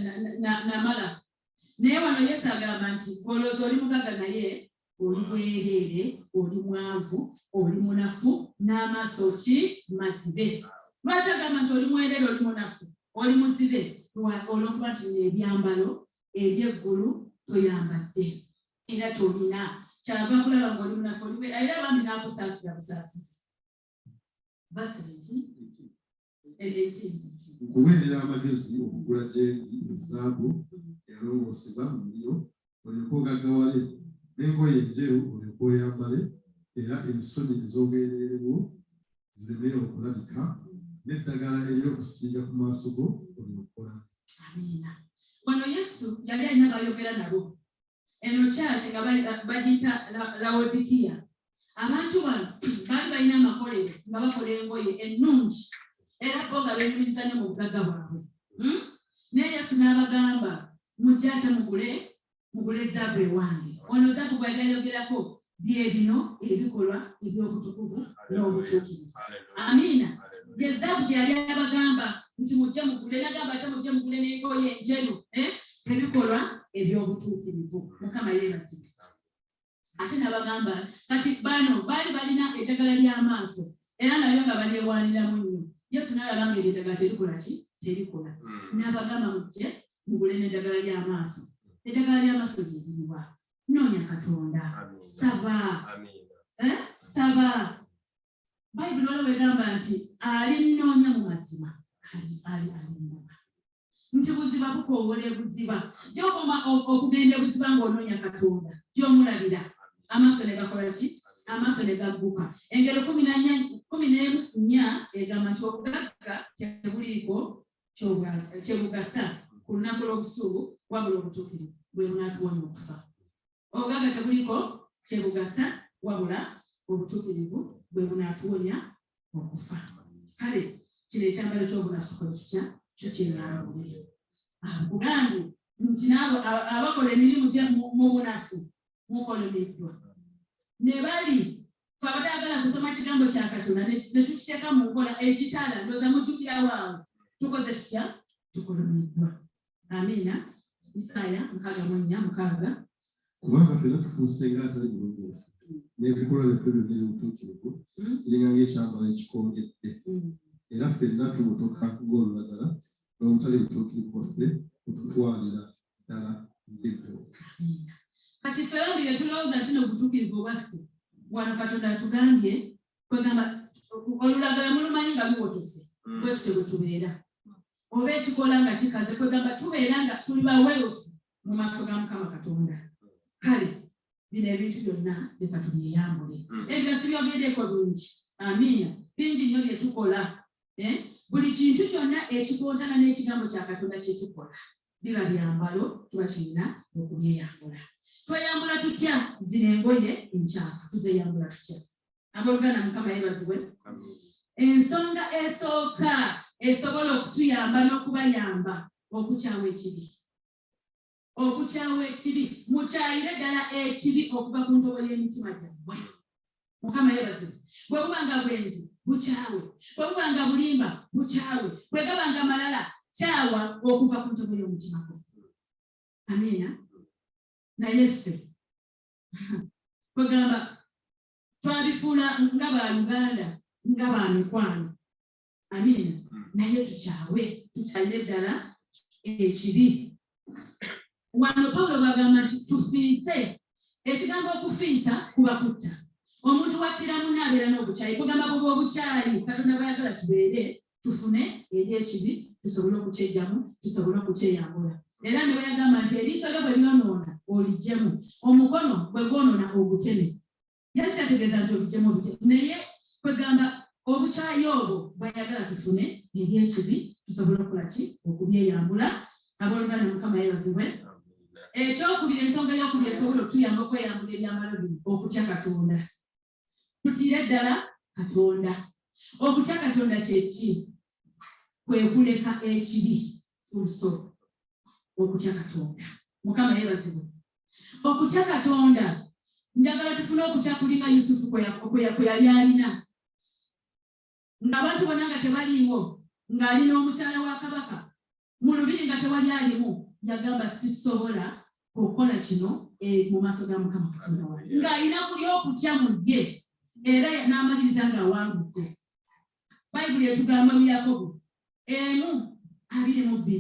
namala naye wano Yesu agamba nti olowooza oli mugagga naye oli bwereere oli mwavu oli munafu n'amaaso ki mazibe Lwaki agamba nti oli mwerere oli munafu oli muzibe olwokuba nti ebyambalo ebyeggulu toyambadde era tolina kyava kulaba ng'oli munafu era abambi n'akusaasira busaasizi basenki nkuweerera amagezi okugula gyendi ezaabu erongosebwa mu muliro olyoke ogaggawale n'engoye enjeru olyoke oyambale era ensonyi ez'obwereere bwo zireme okulabika n'eddagala ery'okusiiga ku maaso go olyokola. Amiina. Wano Yesu yali alina bayogera nabo eno kyaki nga bagiyita Lawodikiya. Abantu bano baali balina amakolero nga bakola engoye ennungi era bo nga beeyumiriza ne mu bugagga bwabwe. Naye Yesu n'abagamba mujje ate mugule zaabu ewange. Ono zaabu bw'ayogerako bye bino ebikolwa eby'obutukuvu n'obutuukirivu. Amiina. Ye zaabu gye yali abagamba nti mujje mugule, n'agamba ate mujje mugule n'engoye enjeru ebikolwa eby'obutuukirivu. Mukama yeebazibwe. Ate n'abagamba kati bano baali balina eddagala ly'amaaso era nalyo nga balyewaaniramu nnyo. Yesu n'alaba nga eddagala terikola ki? Terikola. N'abagamba mujje mugule n'eddagala ly'amaaso. Eddagala ly'amaaso lye liruwa? Noonya Katonda. Saba. Saba. Bayibuli waliwo egamba nti alinoonya mu mazima alinoonya. Nti buziba bukoowola ebuziba. Gy'okoma okugenda ebuziba ng'onoonya Katonda gy'omulabira amaaso ne gakola ki? Amaaso ne gagguka. Engero 14 egamba nti obugagga tebuliiko kyebugasa ku lunaku lw'obusuulu wabula obutuukirivu bwe bunaatuwonya okufa. Obugagga tebuliiko kyebugasa wabula obutuukirivu bwe bunaatuwonya okufa. Kale kino ekyambalo ky'obunafu kwe tutya tukyeyambule. Akugambye nti n'abo abakola emirimu mu bunafu mukolomeddwa. Ne bali fe abatayagala kusoma kigambo kya Katonda ne tukiteeka mu nkola ekitala ndowooza mujjukira waawe tukoze tutya tukolomeddwa. Amiina. Isaaya 64:6. Kubanga fena tufuuse ng'atali bulongoofu n'ebikolwa byaffe byonna eby'obutuukirivu biringa ng'ekyambalo ekikongedde era ffenna tubutoka ng'olulagala n'obutali butuukirivu bwaffe bututwalira ddala ng'ebyo. Kati ffe bambire tulowooza nti n'obutuukirivu bwaffe wano Katonda atugambye kwegamba olulagala mulumanyi nga luwotose bwe tutyo bwe tubeera oba ekikola nga kikaze kwegamba tubeera nga tuli baweerufu mu maaso ga Mukama Katonda. Kale bino ebintu byonna leka tubyeyambule. Ebyo sibyogeddeko bingi. Amiina. Bingi nnyo bye tukola. Buli kintu kyonna ekikontana n'ekigambo kya Katonda kye tukola biba byambalo tuba tulina okubyeyambula. Tweyambula tutya zino engoye enkyafu tuzeyambula tutya? Abooluganda Mukama yeebazibwe. Ensonga esooka esobola okutuyamba n'okubayamba okukyawa ekibi. Okukyawa ekibi. Mukyayire ddala ekibi okuva ku ntobo y'emitima gyammwe. Mukama yeebazibwe. Bwe bubanga bwenzi bukyawe. Bwe bubanga bulimba bukyawe. Bwe gabanga malala kyawa okuva ku ntobo y'omutima gwo. Amiina. Naye ffe kwegamba twabifuula nga ba Luganda nga ba mikwano. Amiina. Naye tukyayire ddala ekibi. Wano Pawulo bagamba nti tufiise. Ekigambo okufiisa kuba kutta. Omuntu wakkira munne abeera n'obukyayi. Kugamba bwe obukyayi Katonda bw'ayagala tubeere tufune eri ekibi tusobole okukyejjamu tusobole okukyeyambula. Era ne bayagamba nti eriiso lyo bwe lyonoona olijjemu, omukono bwe gwonoona oguteme. Yali tategeeza nti olijjemu obuteme. Naye kwegamba obukyayi obwo bw'ayagala tufune eri ekibi tusobole okukola ki? Okubyeyambula. Abooluganda Mukama yeebazibwe. Ekyokubiri ensonga y'okubiri esobola okutuyamba okweyambula ebyambalo bino okutya Katonda. Tutiire ddala Katonda. Okutya Katonda kye ki? Kwe kuleka ekibi. Full stop. Okutya Katonda. Mukama yeebazibwe. Okutya Katonda njagala tufune okutya kulinga Yusufu kwe yali alina. Ng'abantu bonna nga tebaliiwo ng'alina omukyala wa kabaka mu lubiri nga tewali alimu yagamba sisobola okukola kino mu maaso ga Mukama Katonda wange. Ng'alina kuli okutya mu ye era n'amaliriza ng'awangudde. Bayibuli etugamba mu Yakobo 1:22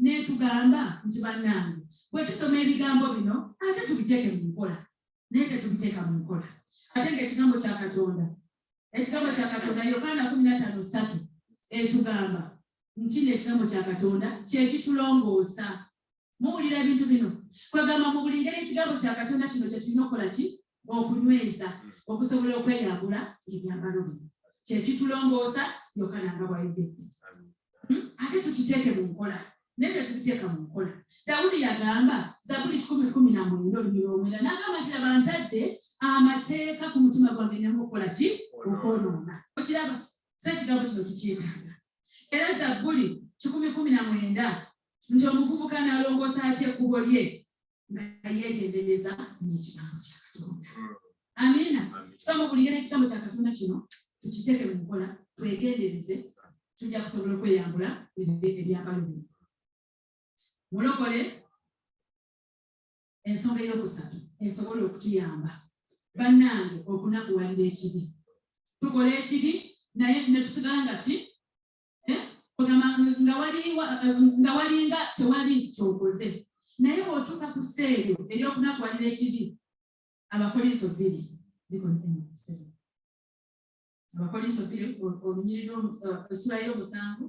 netugamba nti bannange bwe tusoma ebigambo bino ate tubiteeke mu nkola naye tetubiteeka mu nkola ate ng'ekigambo kya Katonda Yokaana 15:3 etugamba nti ekigambo kya Katonda kyekitulongoosa. Muwulira ebintu bino kwegamba mu buli ngeri ekigambo kya Katonda kino kye tulina okukola ki okunyweza okusobola okweyambula ebyambalo bino kyekitulongoosa Yokaana nga bw'ayogedde. Ate tukiteeke mu nkola naye tetubiteeka mu nkola. Dawudi yagamba Zabuli 10:19 n'agamba nti laba ntadde amateeka ku mutima gwange nemu okukola ki okwonoona. Okiraba so ekigambo kino tukyetaaga. Era Zabuli 10:19 nti omuvubuka n'alongoosa atya ekkubo lye nga yeegendereza n'ekigambo kya Katonda. Amiina. So mu buli ngeri ekigambo kya Katonda kino tukiteeke mu nkola twegendereze tujja kusobola okweyambula ebyambalo bino. Mulokole ensonga ey'okusatu esobola okutuyamba bannange okunakuwalira ekibi. Tukola ekibi naye ne tusigala nga ki nga walinga tewali kyokoze naye bw'otuuka ku sseeyo ery'okunakuwalira ekibi. Abakolinso 2:7 Abakolinso 2 olunyiriri essula y'omusanvu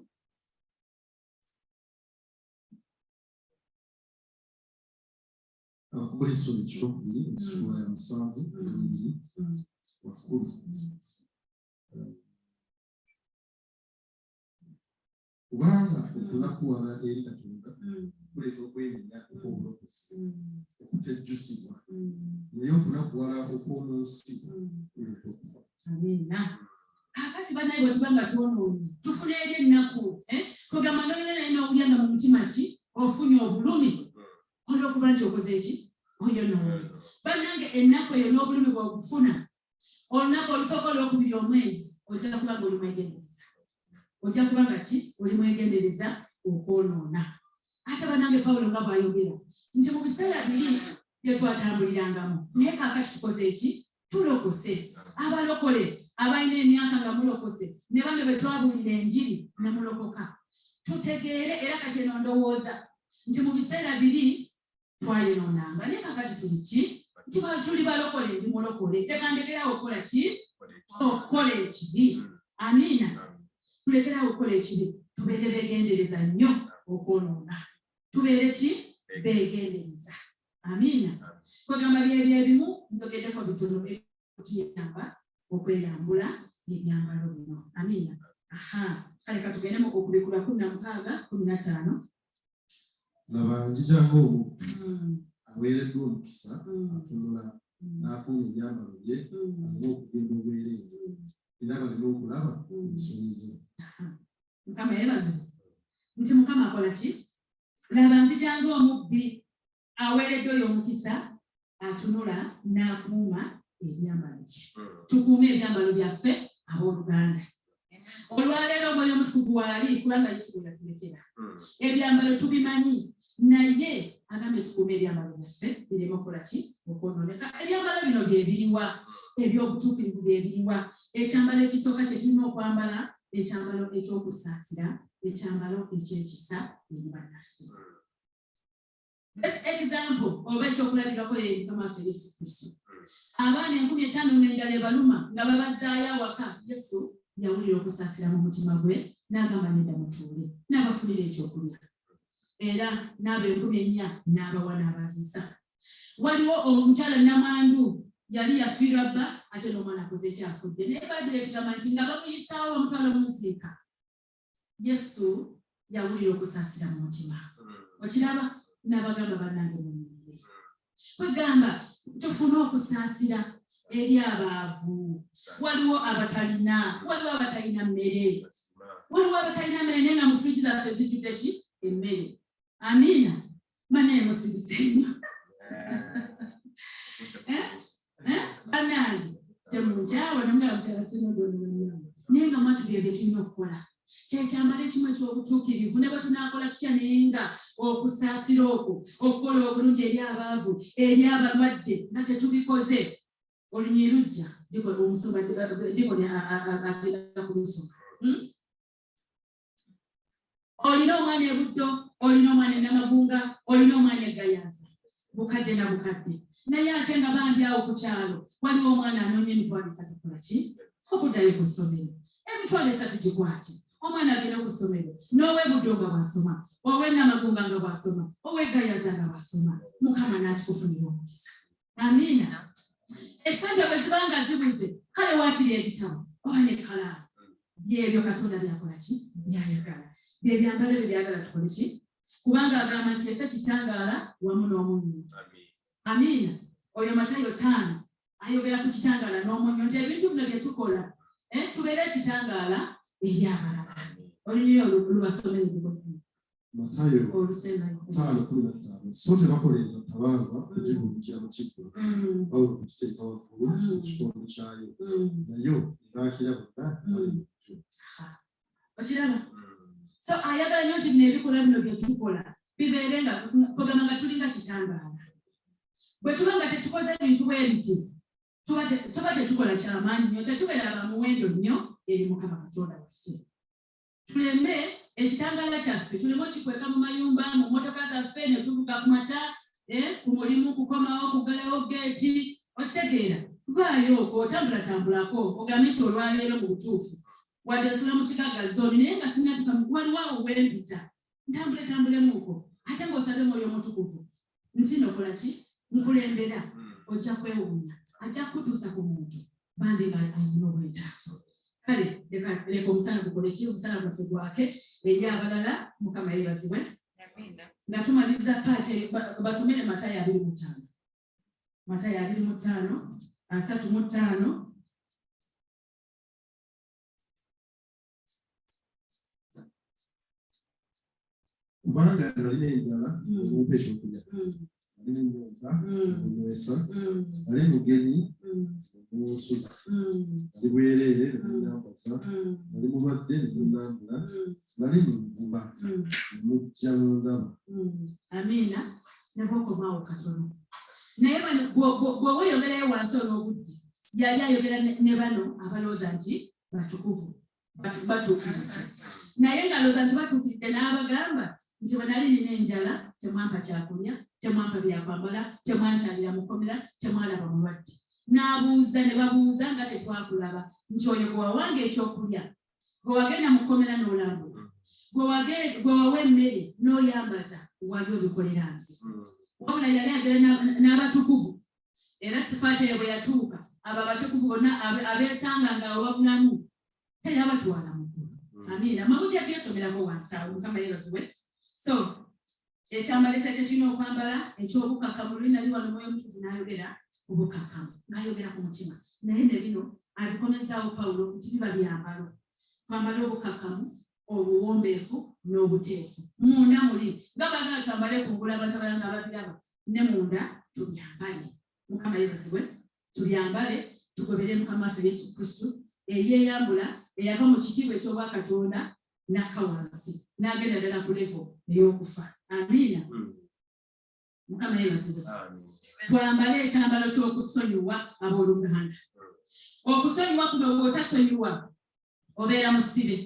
Abakolinso 2 essula y'omusanvu olunyiriri wakkulu. Kubanga okunakuwala eri Katonda kuleeta okwenenya okw'obulokozi okutejjusibwa naye okunakuwala okw'omu nsi kuleeta okufa. Amiina. Kakati bannaye bwe tuba nga twonoonye tufuna eri ennaku kugamba naye n'owulyanga mu mutima ki ofunye obulumi olw'okuba nti okoze eki oyonoonye. Bannange ennaku eyo n'obulumi bw'okufuna olunaku olusooka olw'okubiri omwezi ojja kuba nga oli mwegendereza. Ojja kuba nga ki oli mwegendereza okwonoona. Ate bannange Pawulo nga bw'ayogera nti mu biseera biri bye twatambulirangamu naye kaakati tukoze eki tulokose. Abalokole abalina emyaka nga mulokose ne bano bwe twabuulira enjiri ne mulokoka tutegeere era kati eno ndowooza nti mu biseera biri twayonoonanga naye kaakati tuli ki nti tuli balokole ndi mulokole tekandekerawo okukola ki okukola ekibi. Amiina. Tulekerawo okukola ekibi tubeere beegendereza nnyo okwonoona. Tubeere ki beegendereza. Amiina. Kwegamba byebyo ebimu ntogeddeko bitono ekutuyamba okweyambula ebyambalo bino. Amiina. Kale katugende mu okubikula 16:15. Laba njijako aweereddwa omukisa atunula n'akuuma ebyambalo bye alina okugenda obwereere era balina okulaba ensonyi ze. Mukama yebaze nti Mukama akola ki? Laba nzijanga omubbi aweereddwa oyo omukisa atunula n'akuuma ebyambalo bye. Tukuume ebyambalo byaffe abooluganda. Olwaleero omwoyo omutukuvu waali kubanga Yesu bwe yatulekera. Ebyambalo tubimanyi naye agambe tukuume ebyambalo byaffe bireme okukola ki okwonooneka. Ebyambalo bino bye biriwa eby'obutuukirivu bye biriwa. Ekyambalo ekisooka kye tulina okwambala ekyambalo eky'okusaasira ekyambalo eky'ekisa eri bannaffe. Best example oba ekyokulabirako ye Mukama waffe Yesu Kristo. Abaana 5,000 ebaluma nga babazaayo awaka Yesu yawulira okusaasira mu mutima gwe n'agamba nedda mutuule n'abafunira ekyokulya era n'abo 4,000 n'abawa n'abaliisa. Waliwo omukyala Namwandu yali yafiirwa bba ate n'omwana akoze ekyafudde naye Bayibuli etugamba nti nga bamuyisaawo bamutwala muziika Yesu yawulira okusaasira mu mutima. Okiraba n'abagamba bannange munyumire. Kwegamba tufune okusaasira eri abaavu. Waliwo abatalina mmere. Waliwo abatalina mmere naye nga mu fridge zaffe zijjudde ki emmere. Amiina. Banaye musibise nnyo. Bannange temunkyawa namugamba mukyala Ssennoga naye nga mwatulya bye tulina okukola. Kyekyambalo ekimu eky'obutuukirivu ne bwe tunaakola tutya naye nga okusaasira okwo okukola obulungi eri abaavu eri abalwadde nga tetubikoze. Olunyiriri lujja omusumba dikoni agenda ku lusoma olina omwana ebuddo, olina omwana enamagunga, olina omwana egayaza, bukadde na bukadde. Naye ate nga bambi awo ku kyalo waliwo omwana anoonya emitwalo 3 kukola ki? Okuddayo ku ssomero. Emitwalo 3 gikwate. Omwana agenda ku ssomero n'ow'ebuddo nga bw'asoma, ow'enamagunga nga bw'asoma, ow'egayaza nga bw'asoma. Mukama n'akikufunira omukisa. Amiina. Essente bwe ziba nga zibuze, kale waakiri ebitabo oba n'ekkalaamu. Byebyo Katonda byakola ki? Byayagala. Ebyambalo bye byagala tukole ki? Kubanga agamba nti ffe kitangaala wamu n'omunnyo. Amiina. Oyo Matayo 5 ayogera ku kitangaala n'omunnyo nti ebintu bino bye tukola tubeere ekitangaala eri abalala. Olunyo olubasomera ebibodde. Matayo Olusembayo. 5:15. Sote bakoleeza tabanza okugihulukira mu kikulu. Pawulo kukiteeka waggulu mu kitundu kyayo. Nayo ebaakira bonna. Okiraba? So ayagala nnyo nti bino ebikolwa bino bye tukola bibeere nga kugamba nga tulinga kitangaala. Bwe tuba nga tetukoze ebintu bwe biti tuba tetukola kyamaanyi nnyo, tetubeera bamuwendo nnyo eri Mukama Katonda waffe. Tuleme ekitangaala kyaffe tuleme okikweka mu mayumba, mu mmotoka zaffe ne tuvuga ku makya, ku mulimu kukomawo kugalawo geeti. Okitegeera? Vaayo otambulatambulako ogambe nti olwaleero mu butuufu wadde osula mu kikaga zooni naye nga sinatuka waliwo awo wempita ntambuletambulemuuko ate ng'osabe Mwoyo Omutukuvu nti nokola ki? Nkulembera ojja kwewuunya ajja kutuusa ku muntu bambi nga alina obwetaavu. Kale leka omusana gukole ki? Omusana gwaffe gwake eri abalala. Mukama yeebazibwe. Nga tumaliriza paati basomere Matayo 25. Matayo 25 35. Kubanga nalina enjala omumpa ekyokulya, nalina ennyonta omunywesa, nali mugenyi omunsuza, nali bwereere ne munyambaza, nali mulwadde ne munnambula, nali mu nvuba ne mujja mundaba. Amiina. Ne bw'okomaawo katono. Naye bano bw'oba oyogerayo wansi olw'obudde yali ayogera ne bano abalooza nti batukuvu batuukiride. Naye ng'alooza nti batuukiridde n'abagamba nti bwe nali nina enjala temwampa kyakulya, temwampa byakwambala, temwankyalira mukomera, temwalaba mulwadde. N'abuuza ne babuuza nga tetwakulaba nti oyo gwe wawanga ekyokulya, gwe wagenda mukomera n'olambula, gwe wawa emmere n'oyambaza, wali obikolera nze. Wabula yali agera n'abatukuvu era tupaate bwe yatuuka abo abatukuvu bonna abeesanga ng'awo babulamu teyabatwala mukulu. Amiina. Amawulire geesomerako wansi awo. Mukama yeebazibwe. So ekyambalo ekyakyo kirina okwambala eky'obukakamu. Luli nali wano Mwoyo Omutukuvu n'ayogera ku bukakamu, n'ayogera ku mutima. Naye ne bino abikomezaawo Pawulo nti biba byambalo. Twambale obukakamu, obuwombeefu n'obuteefu. Munda muli nga baagala twambale kungula abantu abalala nga babiraba, ne munda tubyambale. Mukama yeebazibwe. Tubyambale tugobere Mukama waffe Yesu Kristo eyeeyambula eyava mu kitiibwa eky'obwakatonda n'akka wansi n'agenda ddala ku levo ey'okufa. Amiina. Mukama yeebazibwe. Twambale ekyambalo ky'okusonyiwa abooluganda. Okusonyiwa kuno bw'otasonyiwa obeera musibe.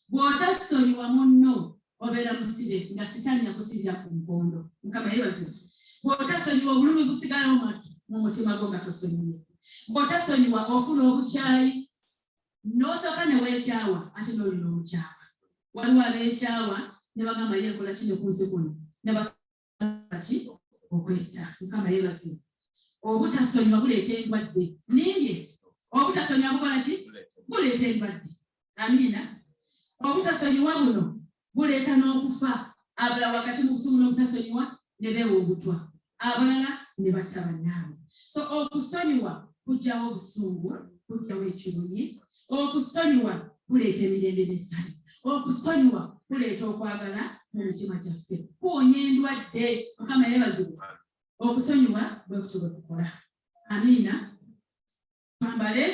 Bw'otasonyiwa munno obeera musibe nga sitaani yakusibira ku nkondo. Mukama yeebazibwe. Bw'otasonyiwa obulumi busigalawo mu mutima gwo nga tosonyiwe. Bw'otasonyiwa ofuna obukyayi n'osooka ne weekyawa ate n'olina obukyawa. Waliwo abeekyawa ne bagamba ye nkola ki ne ku nsi kuno ne basaba ki? Okwetta. Mukama yeebazibwe. Obutasonyiwa buleeta endwadde. Niye obutasonyiwa bukola ki? Buleeta endwadde. Amiina. Obutasonyiwa buno buleeta n'okufa. Abalala wakati mu busungu n'obutasonyiwa ne beewa obutwa, abalala ne batta bannaabwe. So okusonyiwa kujjawo obusungu, kujjawo ekiruyi. Okusonyiwa kuleeta emirembe n'essanyu. Okusonyiwa kuleeta okwagala mu mitima gyaffe, kuwonya endwadde. Mukama yeebazibwe. Okusonyiwa bwe kutyo bwe kukola. Amiina. Twambale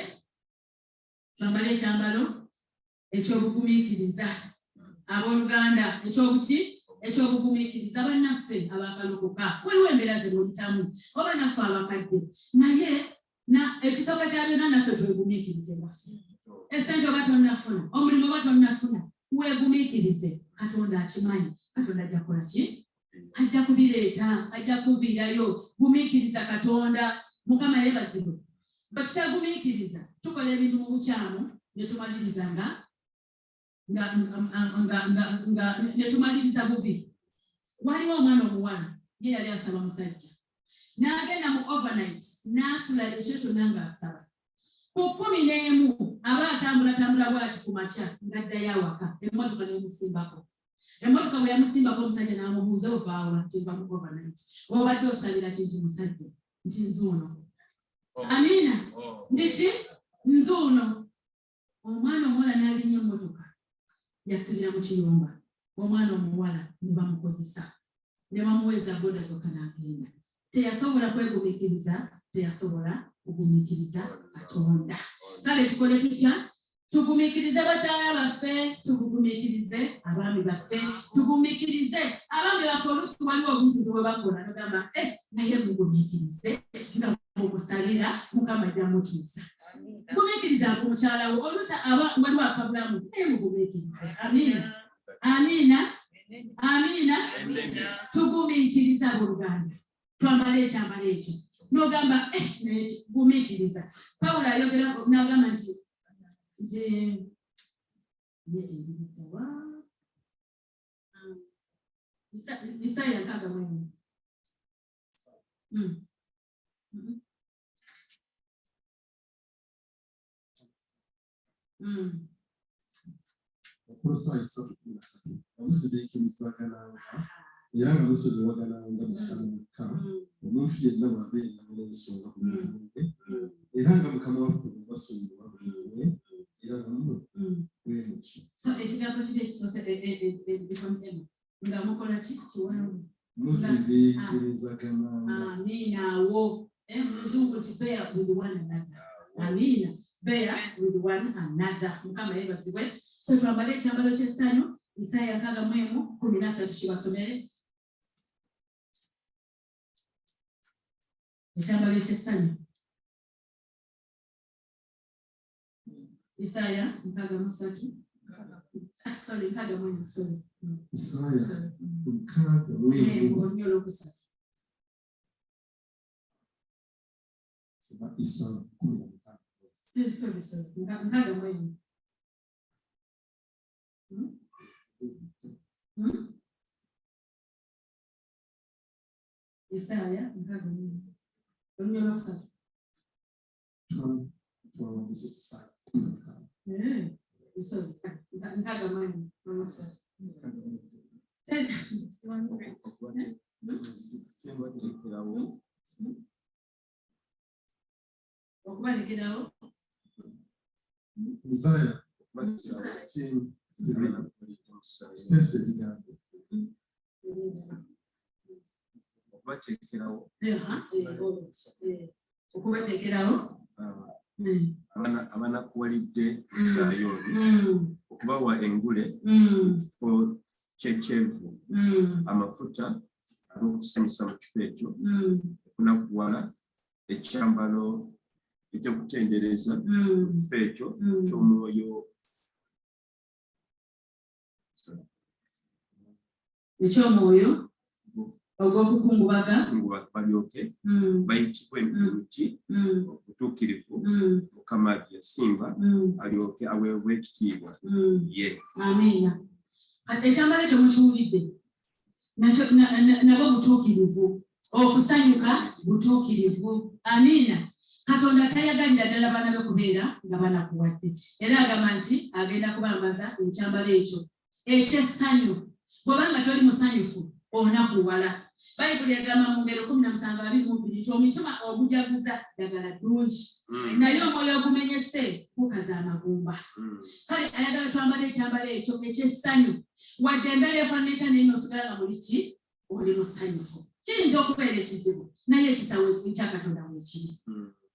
ekyambalo ekyobugumiikiriza abooluganda. Ekyobuki? Ekyobugumiikiriza. Bannaffe abakalokoka waliwo embeera ze muyitamu oba naffe abakadde, naye ekisooka kya byonna naffe twegumiikirize ngaffe. Essente oba tonnafuna, omulimu oba tonnafuna, weegumiikirize. Katonda akimanyi, Katonda ajja kukola ki? Ajja kubireeta, ajja kubirayo. Gumiikiriza Katonda. Mukama yeebazibwe. Bwe tutagumiikiriza, tukola ebintu mu bukyamu ne tumaliriza ne tumaliriza bubi. Waliwo omwana omuwala, ye yali asaba musajja. N'agenda mu overnight, n'asula ekyo kyonna ng'asaba. Ku 11 aba atambula bw'ati ku makya ng'addayo awaka, emmotoka n'emusimbako. Emmotoka bwe yamusimbako omusajja n'amubuuza ovaawa kyeva mu overnight. Obadde osabira kintu musajja? Nti nzuuno. Amiina. Ndiki? Nzuuno. Omwana omuwala n'alinnya emmotoka. Yasibira mu kiyumba. Omwana omuwala ne bamukozesa. Ne bamuweeza boda zokka n'agenda. Teyasobola kwegumiikiriza, teyasobola kugumiikiriza Katonda. Kale tukole tutya? Tugumiikirize bakyala baffe, tugumiikirize abaami baffe, tugumiikirize abaami baffe. Oluusi waliwo obuntu bwe bakola nogamba naye mugumiikirize nga mukusalira Mukama ajja mutuusa. Gumiikiriza ku mukyala wo. Oluusi waliwo akabulamu naye mugumiikirize. Amiina. Amiina. Amiina. Tugumiikiriza abooluganda. Twambale ekyambalo ekyo. N'ogamba gumiikiriza. Pawulo ayogera n'agamba nti Isaya 6:1. Okolosayi 3:13. Amuzibiikirizagana era nga musonyiwagana nga mukka. Omuntu yenna bw'abeera n'ensonga ku muntu we era nga Mukama waffe basonyiwa buli era nammwe bwe mutyo. So ekigambo kiri ekisoose nga mukola ki? Kiwanvu. Muzibiikirizagana. Amiina. Awo Muluzungu ti bear with one another. Amiina. Bear with one another. Mukama yeebazibwe. So twambale ekyambalo ky'essanyu. Isaya 6:13 kibasomere. Ekyambalo ky'essanyu. Isaya 6:13. Sorry, 6:1. Sorry. Isaya 6:1. Isaya 6:1. Sorry. 6:1. Isaya 6:1. Okubalekerawo. Isaya okubateekerawo abanakuwalidde Sayoni okubawa engule kyekyevu amafuta ag'okusanyusa mu kifo ekyo okunakuwala ekyambalo ekyokutendereza mu kifo ekyo ky'omwoyo eky'omwoyo ogw'okukungubaga balyoke bayitibwe emikuruki obutuukirivu Mukama yasimba alyoke aweebwe ekitiibwa ye. Amiina. Kati ekyambalo ekyo mukiwulidde nabo butuukirivu, okusanyuka butuukirivu. Amiina. Katonda tayagalira ddala baana be kubeera nga banakuwadde era agamba nti agenda kubambaza ekyambalo ekyo ekyessanyu. Bw'obanga toli musanyufu onakuwala. Bayibuli egamba mu Ngero 17:22 nti omutima ogujaguza ddagala ddungi naye omwoyo ogumenyese gukaza amagumba. Kale ayagala twambala ekyambalo ekyo ekyessanyu wadde embeera efaanana naye n'osigala nga buli ki oli musanyufu. Kiyinza okubeera ekizibu naye ekisawo ekya Katonda weekiri.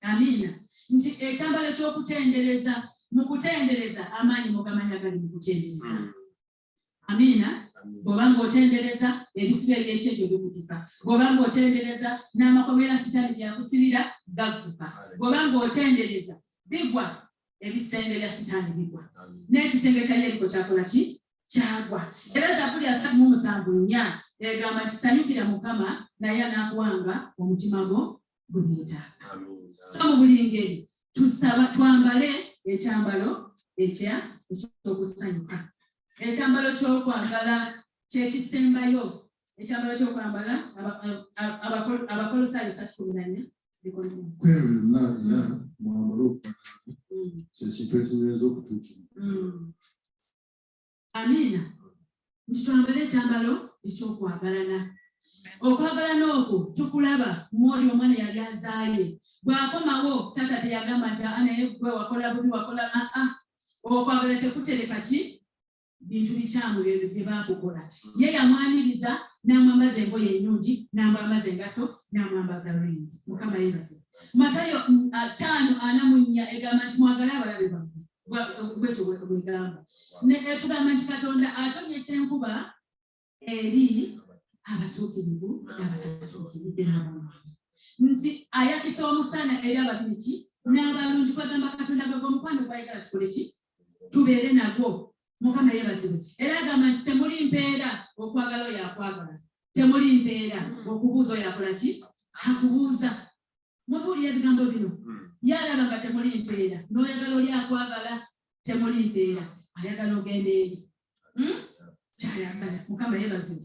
Amiina. Nti ekyambalo ky'okutendereza, mu kutendereza amaanyi mugamanyi agali mu kutendereza. Amiina. Bw'obanga otendereza ebisibe eby'ekyejo bikutuka. Bw'obanga otendereza n'amakomera sitaani gyakusibira gagguka. Bw'obanga otendereza bigwa ebisenge bya sitaani bigwa n'ekisenge kya Yeriko kyakola ki kyagwa era Zabbuli 37:4 egamba nti sanyukira Mukama naye anaakuwanga omutima gwo gubyetaaga. So mu buli ngeri tusaba twambale ekyambalo ekyokusanyuka, ekyambalo ky'okwagala kyekisembayo, ekyambalo ky'okwambala Abakolosaayo 3:14 kweruna era mwambalo kyekintu ekinyweeza okutuukira. Amiina. Nti twambale ekyambalo eky'okwagalana. Okwagalana okwo tukulaba mwoli omwana yali azaaye bw'akomawo tata teyagamba nti naye gwe wakola bubi wakola okwagala tekutereka ki bintu bikyamu bye baakukola. Ye yamwaniriza n'amwambaza engoye ennungi n'amwambaza engato n'amwambaza ringi. Mukama yeebase. Matayo 5:4 egamba nti mwagale abalabe bammwe bwetyo bwegamba. Tugamba nti Katonda atonyesa enkuba eri abatuukirivu n'abatatuukiridde n'abalungi. Nti ayakisa omusana eri ababiriki n'abalungi. Twagamba Katonda gwe omukwano gwayagala tukole ki tubeere nagwo. Mukama yeebazibwe. Era agamba nti temuli mpeera okwagala oyo akwagala, temuli mpeera okubuuza oyo akola ki akubuuza. Mubuulira ebigambo bino yalaba nga temuli mpeera n'oyagala oli akwagala temuli mpeera ayagala ogenda eri kyayagala. Mukama yeebazibwe.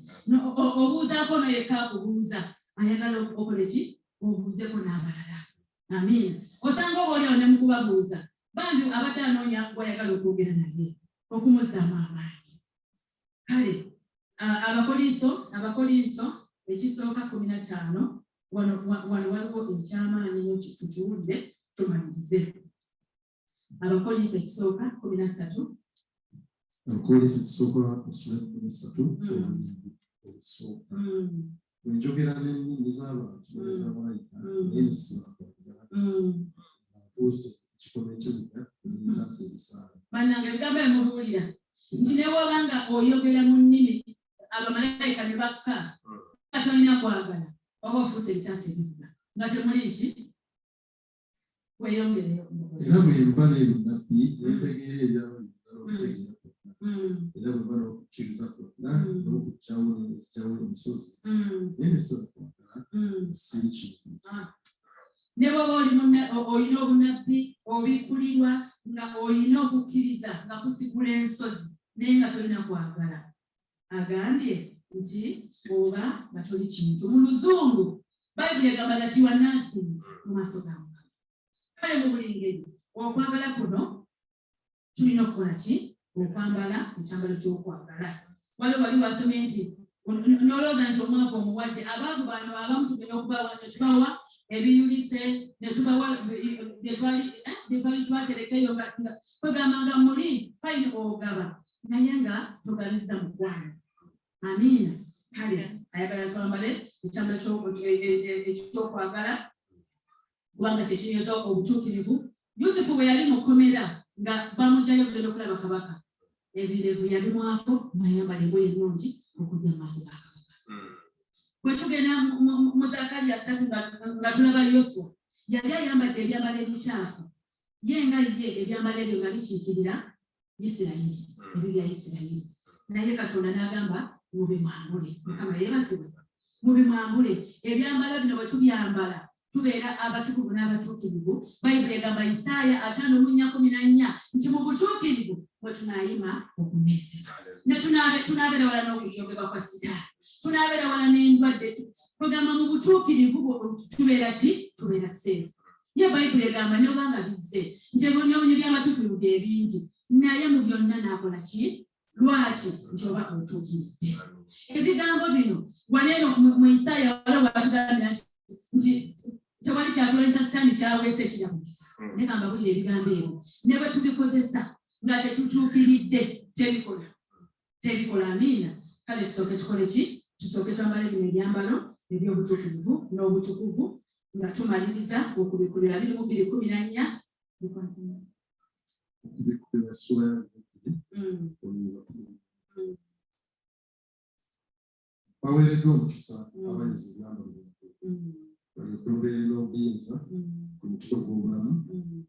Obuuzaako ono yekka akubuuza ayagala okole ki obuuzeko n'abalala. Amiina. Osanga oba oli awo ne mukubabuuza bambi abadde anoonya gwayagala okwogera naye okumuzzaamu amaanyi. Kale Abakolinso ekisooka 15 wano waliwo ekyamaanyi tukiwulire tumalirize. Abakolinso ekisooka 13 Abakolinso ekisooka 13 wenjogera n'ennimi z'abantu n'ez'amalayika naye nesibakwagala afuuse ekikomo ekibuga n'entaasa ebisaala. Bannange ebigambo emubuulira nti ne bw'obanga oyogera mu nnimi abamalayika ne bakka tolina kwagala oba ofuuse ebitaasa ebivuga nga temuli ki weyongereyo. Era bwe mba n'ebinabbi netegeera ebyalo okutegeera era bwe mba n'okukkiriza kwonna n'okugyawo n'ezigyawo emisozi naye nesibakwagala siri kintu. Ne bw'oba olina obunabbi obikkulirwa nga olina okukkiriza nga kusigula ensozi naye nga tolina kwagala, agambye nti oba nga toli kintu. Mu Luzungu Bayibuli egamba that you are nothing mu maaso ga Mukama. Kale mu buli ngeri okwagala kuno tulina okukola ki okwambala ekyambalo ky'okwagala. Waliwo wali wasomye nti nolowooza nti omwaka omuwadde abaavu bano abamu tugenda okubawa ne tubawa ebiyulise ne tubawa bye twali twaterekeyo nga twegamba nga muli fayini ogaba naye nga tugabizza mukwano. Amiina. Kale ayagala twambale ekyambalo ekyokwagala kubanga kyekinyweza obutuukirivu. Yusufu bwe yali mu kkomera nga bamugyayo okugenda okulaba kabaka ebirevu yabimwako n'ayambala engoye ennungi okujja mu maaso ga kabaka. Bwe tugenda mu Zakaliya 3 nga tulaba Yoswa yali ayambadde ebyambalo ebikyafu ye nga ye ebyambalo ebyo nga bikiikirira Isirayiri ebyo bya Isirayiri naye Katonda n'agamba mubimwambule. Mukama yeebazibwe. Mubimwambule ebyambalo bino bwe tubyambala tubeera abatukuvu n'abatuukirivu. Bayibuli egamba Isaaya 5:14 nti mu butuukirivu bwe tunaayima okunywezebwa ne tunaabeera wala n'okujogebwa kwa sitaani, tunaabeera wala n'endwadde. Tugamba mu butuukirivu tubeera ki tubeera seefu. Ye Bayibuli egamba ne obanga bizze nti ebonyobonyo by'abatuukirivu bye bingi naye mu byonna n'akola ki lwaki nti oba otuukiridde. Ebigambo bino waneeno mu Isaaya waliwo batugambira nti tewali kyatuloyesa sitaani kyaweesa ekijja kugisa naye gamba bulira ebigambo ebyo ne bwe tubikozesa nga tetutuukiridde tebikola. Amiina. Kale tusooke tukole ki tusooke twambale bino ebyambalo eby'obutuukirivu n'obutukuvu nga tumaliriza okubikulira 2:14 okubikulira sura ya 2 baweereddwa omukisa abayizi ebyambalo balyoke babeere n'obuyinza ku mutwe gw'obulamu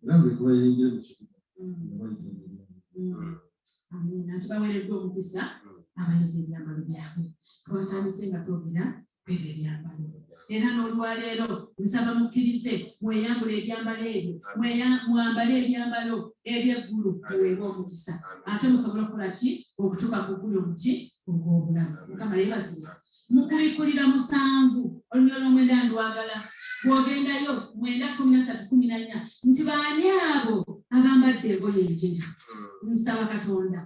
era buli kubayingira mu kibuga omukisa abayoza ebyambalo byabwe twatandise nga twogera kwebyo ebyambalo era n'olwaleero nsaba mukkirize mweyambula ebyambalo ebyo mwambale ebyambalo ebyeggulu muweebwe omukisa ate musobola okukola ki okutuuka ku ggulu omuki ogw'obulamu mukama yeebazibwe mukubikulira 7 olunyo lw'omwenda ndwagala bw'ogendayo 9:13-14 nti baani abo abambadde engoye enjeru nsaba katonda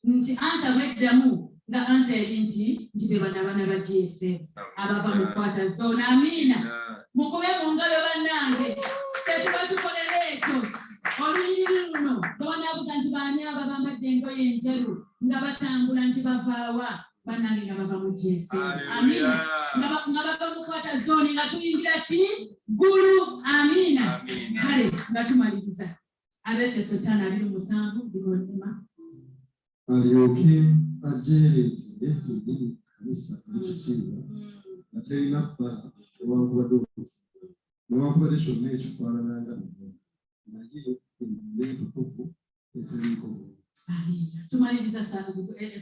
nti ansa bweddamu nga ansa eri nti be bano abaana ba GFM abava mu kwata zoona amiina mukube mu ngalo bannange kyetuba tukolera ekyo olunyiriri luno tewanabuza nti baani abo abambadde engoye enjeru nga batambula nti bavaawa bannange nga bava mu GFM amiina nga bava mu kwata zooni nga tuyingira ki ggulu amiina kale nga tumaliriza Abefeso 5:7 bigondema alyoke ajeereetere eri kanisa ekitiibwa nga terina bbala newankubadde obutuufu newankubadde kyonna ekifaanana nga naye erimire entukuvu eteriiko tumaliriza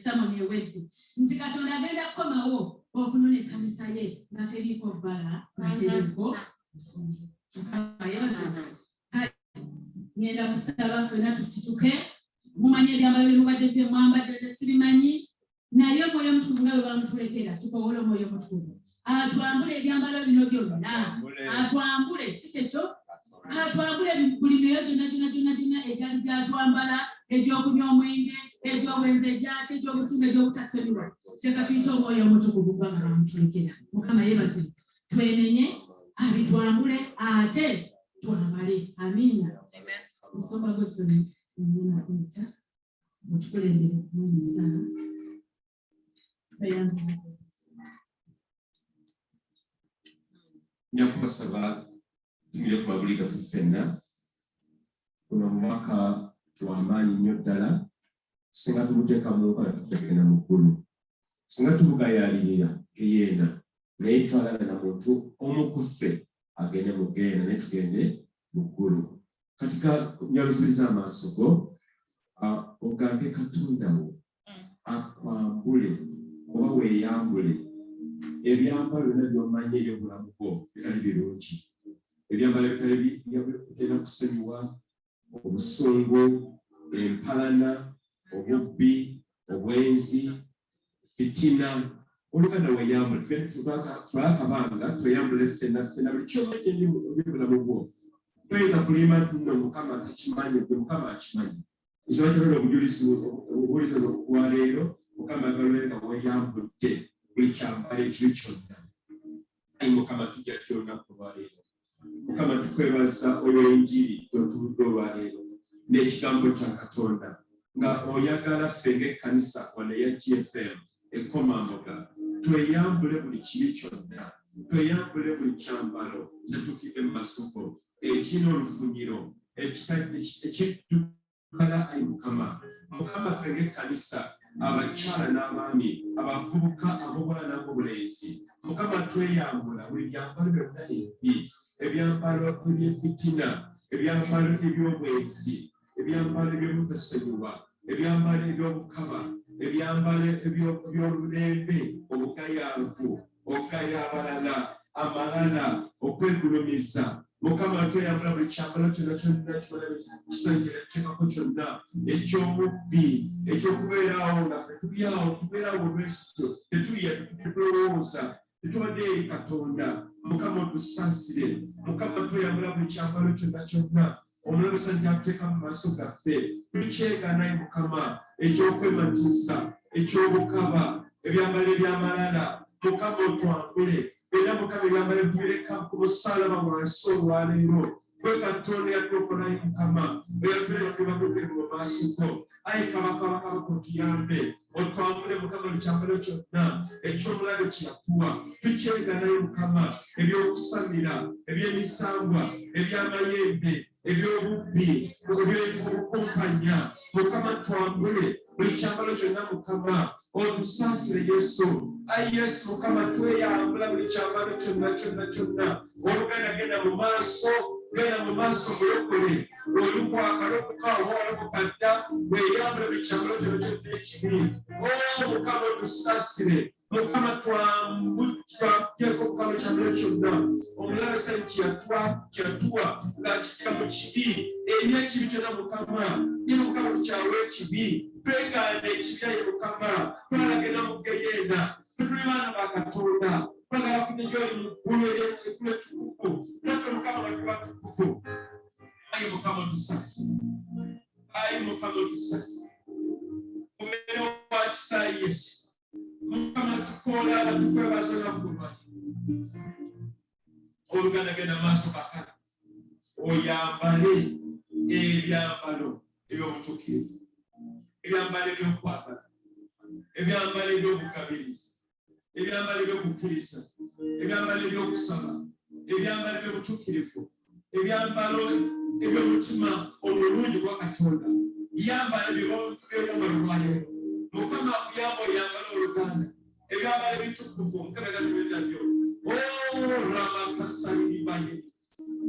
samoni ewedde nti katonda agenda kukomawo okunona ekkanisa ye nga teriiko bbala nga teriiko bufuni ngenda kusaba ffenna tusituke mumanye ebyambalo byemubadde bye mwambadde ze sibimanyi naye omwoyo omutukuvu nga bwe bamutulekera tukowole omwoyo omutukuvu atwambule ebyambalo bino byonna atwambule si kyekyo atwambule buli myoyo gyonna egyali gyatwambala egy'okunywa omwenge egy'obwenzi egyaki egy'obusungu egy'obutasonyiwa kyeka tuyite omwoyo omutukuvu kubanga bamutulekera mukama yeebazibwe twenenye abitwambule ate twambale amiina nsoma gwesoni Nina kuita mutukulembere kumwisa bayanziza nyakusaba tumire ku mabuli gaffe ffenna guno omwaka w'amaanyi nnyo ddala singa tumuteeka mu nkola tutagenda mu ggulu singa tumugayaalirira eyeena naye twagala na muntu omu ku ffe agende mu ggeena naye tugende mu ggulu katika nyaluziriza amaaso go ogambe katonda wo akwambule oba weeyambule ebyambalo byonna by'omanyi eby'obulamu bwo bitali birungi ebyambalo bitera kusonyiwa obusungu empalana obubbi obwenzi fitina oluganda weeyambule twakabanga tweyambule ffenna buli kyomanyi eby'obulamu bwo toyinza kulima nno mukama takimanyi gwe mukama akimanyi nsobola obujulizi obubuulizi olwokuwa leero mukama agalole nga weeyambudde buli kyambala ekibi kyonna ayi mukama tujja kyolunaku olwaleero mukama tukwebaza olw'enjiri otuludde olwaleero n'ekigambo kya katonda nga oyagala ffe ng'ekkanisa wano eya GFM ekkomamboga tweyambule buli kibi kyonna tweyambule buli kyambalo kyatukidde mu masuko ekina olufunyiro ekiddukala ayi mukama ffe ng'ekkanisa abakyala n'abaami abavubuka abobola n'abobulenzi mukama tweyambula buli byambalo byonna ebbi ebyambalo ebyefitina ebyambalo eby'obwenzi ebyambalo ebyobutasonyiwa ebyambalo eby'obukaba ebyambalo eby'olulembe obugayaavu okugaya abalala amalala okwegulumiza mukama tweyambula buli kyambalo kyonna kisonjera tuteekako kyonna eky'obubbi ekyokubeerawo naffe tulyawo tubeerawo olwesito tetuya tetulowooza tetubadde eri katonda mukama otusaasire mukama tweyambula buli kyambalo kyonna omulamusa nti mu maaso gaffe tukyeganaye mukama ekyokwematiisa eky'obukaba ebyambalo ebyamalala mukama otwambule era mukama ebyambalo ebitubireka ku busalaba wansi olwaleero gwe katonda yatokolayo mukama eyatulebafebagogere mu maaso go ayi kabaka otuyambe otwambule mukama buli kyambalo kyonna eky'omulabe kyeyatuwa tukyeganaye mukama ebyokusamira ebyemisambwa ebyamayembe ebyobubbi ebyobukumpanya mukama twambule buli kyambalo kyonna mukama otusaasire yesu ayi yesu mukama tweyambula buli kyambalo kyonna oluganda genda mu maaso mulokole olukwagala okukaawa olukukadda weyambula ekyambalo kino kyonna ekibi Mukama otusasire Mukama twambukyeko Mukama ekyambalo kyonna omulabe sali kyatuwa ng'akijja mu kibi eri ekibi kyonna Mukama ye Mukama tukyawa ekibi twegaana ekibi ye Mukama twalagenda mu geyenda tuli baana ba Katonda twagala kujja gy'oli mu ggulu ery'ekkulu ettukuvu naffe Mukama nga tuba tukuvu ayi Mukama otusasire ayi Mukama otusasire obeera wa kisa Yesu Mukama tukoola abatukwebaza nakulwanyi Oluganda genda maaso bakala oyambale ebyambalo eby'obutuukirivu ebyambalo eby'okwagala ebyambalo eby'obugabirizi ebyambalo eby'okukkiriza ebyambalo eby'okusaba ebyambalo eby'obutuukirivu ebyambalo eby'omutima omulungi gwa Katonda yambala ebyambalo lwayo Mukama akuyamba oyambala Oluganda ebyambalo ebitukuvu Mukama nabyo ramakasalibaye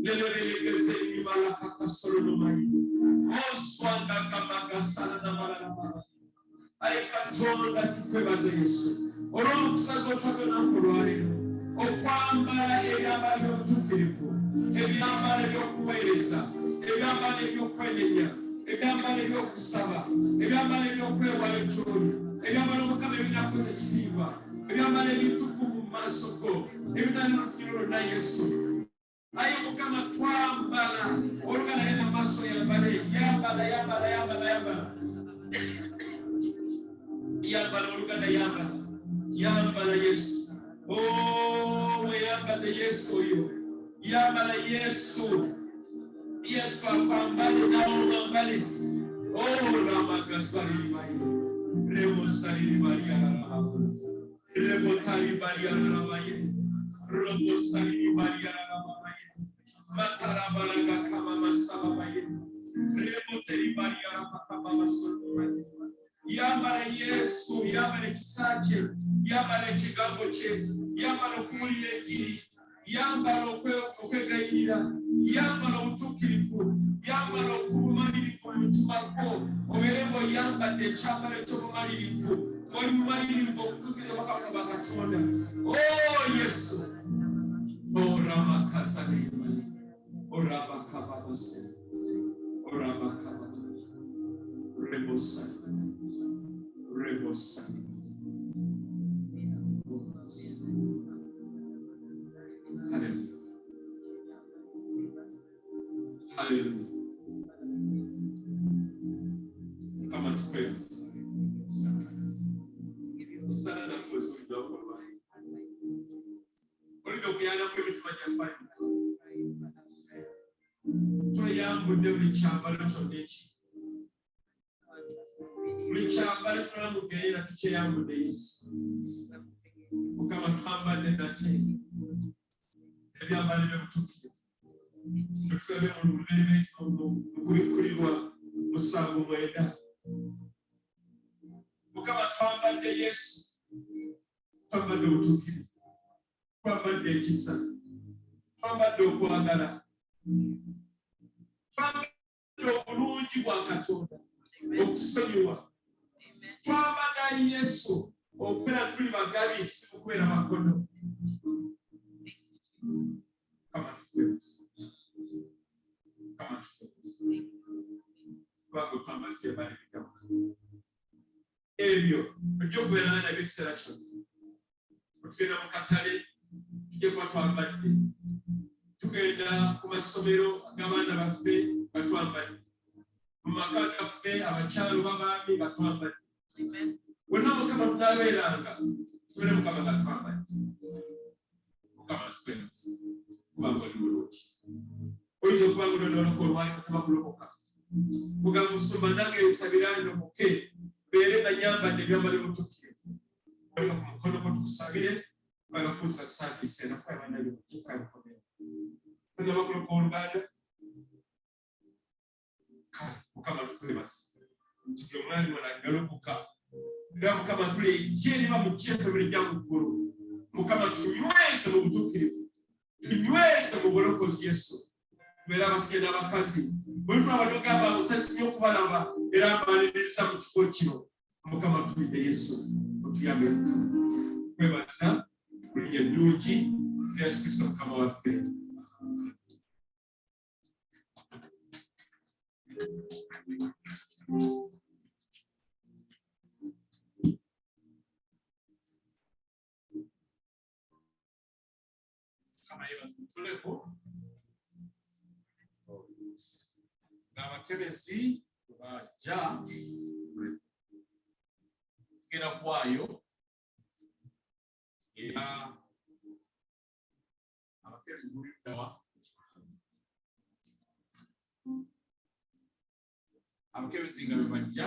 lelelegezelibalakakasolonomayi oswanga kamagasala namalalamaa ayi Katonda tukwebaza Yesu olw'omukisa gw'otwagana kulwaliro okwambala ebyambalo eby'obutuukirivu ebyambalo eby'okuweereza ebyambalo eby'okwenenya ebyambalo eby'okusaba ebyambalo eby'okwewala ekyoli ebyambalo Mukama ebinakoza ekitiibwa ebyambalo ebitukuvu mu maaso go ebitali lufuniro lwonna Yesu ayi Mukama twambala Oluganda genda maaso yambale yambala Oluganda yambala Yesu weyambaze Yesu oyo yambala Yesu akwambale nawe omwambale ramagasalirimayi remosalirimaliyalalamu remotalibaliyalalamaye romosalirimaliyalalabaye matarabalagakamamasababaye remoteribaliyalamakamamasobaye yambala Yesu yambala ekisa kye yambala ekigambo kye yambala okuwulira enjiri yambala okwegayirira yambala obutuukirivu yambala okubumalirivu mu mutima gwo obeere ng'oyambadde ekyambalo eky'obumalirivu oli mumalirivu okutuukiriza bakabaka ba Katonda Yesu ramakasalimayi rabakababase rabakababa rebosali Hallelujah. Kama tukwezi. Usana na kuwezi kidogo bwana. Olindo kuyana kwa mitima jafanya. Tuyambu ndevu chambalo chonechi. Chambalo tunamu geira tuche yambu de Yesu. Ukama twamba nena teni. Ebyambalo byobutukire. Tukebe mu luleme okulikulirwa musango mwenda Mukama twambadde Yesu twambadde obutuukirivu twambadde ekisa twambadde okwagala twambadde obulungi bwa Katonda okusonyiwa twambadde Yesu okubeera tuli bagabi si kubeera makono Kama tukwezi Wako twambazie bali bikamu. Ebyo by'okubeera nabyo ekiseera kyonna. Tugenda mu katale tujje kuba twambadde. Tugenda ku masomero ag'abaana baffe batwambadde. Mu maka gaffe abakyalo b'abaami batwambadde. Wonna Mukama tunaabeeranga tubeere Mukama nga twambadde. Mukama tukwebaza kubanga oli mulungi. Oyinza okuba ng'olondoola olwali Mukama kulokoka. Muganga musumba nange nsabiranga muke beere nga nyambadde ebyambalo eby'obutuukirivu oli ku mukono gwo tukusabire bagakuza saavisi nakwaba nayo tukaabikomera bonna bakuloka Oluganda kale Mukama tukwebaza nti buli omwami wano agalokoka era Mukama tuleegye eriba mu kyetero lijja mu ggulu Mukama tunyweze mu butuukirivu tunyweze mu bulokozi Yesu tubeere abasajja n'abakazi bwe twabagamba utasinye okubalaba era abaliriza mu kifo kino Mukama tuwidde Yesu otuyambe kwebaza kulinnya eddungi Yesu Kristo Mukama waffe. Kama yebasutuleko ng'abakebezi bajja tugenda kwayo era abakebezi buliddawa abakebezi nga bebajja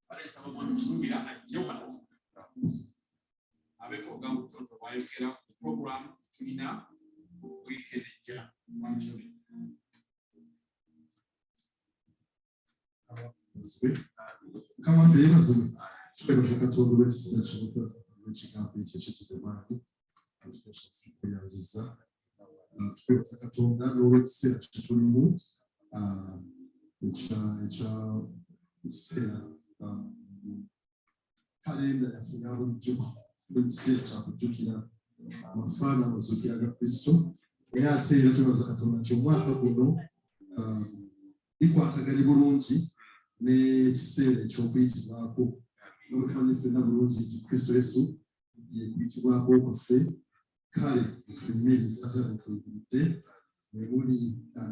baleesa bamwana kirumira ajje wano abeko ogambo toto bwayogera ku program tulina weekend ejja wanjuli kama mbebazo twebasha Katonda w'ekisa ky'omutima w'ekigambo ekyo ky'ekidemani kuyanziza twebasa Katonda n'olw'ekiseera kye tulimu ekiseera kalenda yaffe ya bulijjo ekiseera kya kujjukira amafaana amazuukira ga Kristo era ate era twebaza Katonda nti omwaka guno bikwataganye bulungi n'ekiseera eky'okuyitibwako n'obutumanyi ffenna bulungi nti Kristo Yesu ye kuyitibwako kwaffe kale tunyumiriza ate tuyigidde ne muli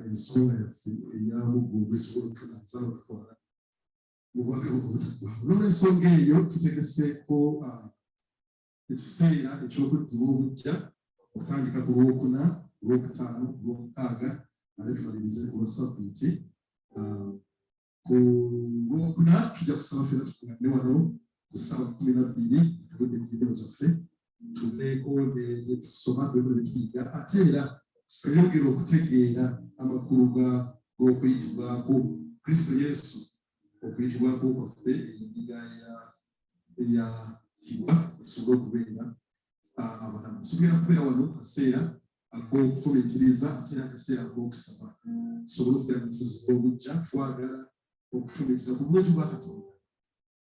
ensonga yaffe eya Mugulu esobola okutunaza n'okutwala mu bwakabaka obutaggwaawo n'olw'ensonga eyo tutegeseeko ekiseera eky'okuddibwa obujja okutandika ku Lwokuna, Lwokutaano, Lwomukaaga ate tumalirize ku Lwasabbiiti. Ku Lwokuna tujja kusaba ffenna tukuŋŋaane wano ku ssaawa 12 tuludde mu bibiro byaffe tuleeko ne tusoma tuleko ne tuyiga ate era tweyongera okutegeera amakulu g'okuyitibwako Kristo Yesu okuyitibwako kwaffe endiga eyatibwa okusobola okubeera abalamu. Tugenda kubeera wano kaseera ak'okufumiitiriza ate era akaseera ak'okusaba tusobole okubeera ne tuziba obujja twagala okufumiitiriza ku bulungi bwa Katonda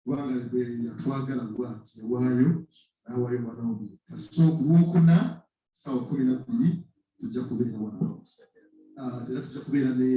kubanga bwe yatwagala bw'ati yawaayo n'awaayo mwana we so ku Lwokuna ssaawa 12 tujja kubeera wano era tujja kubeera ne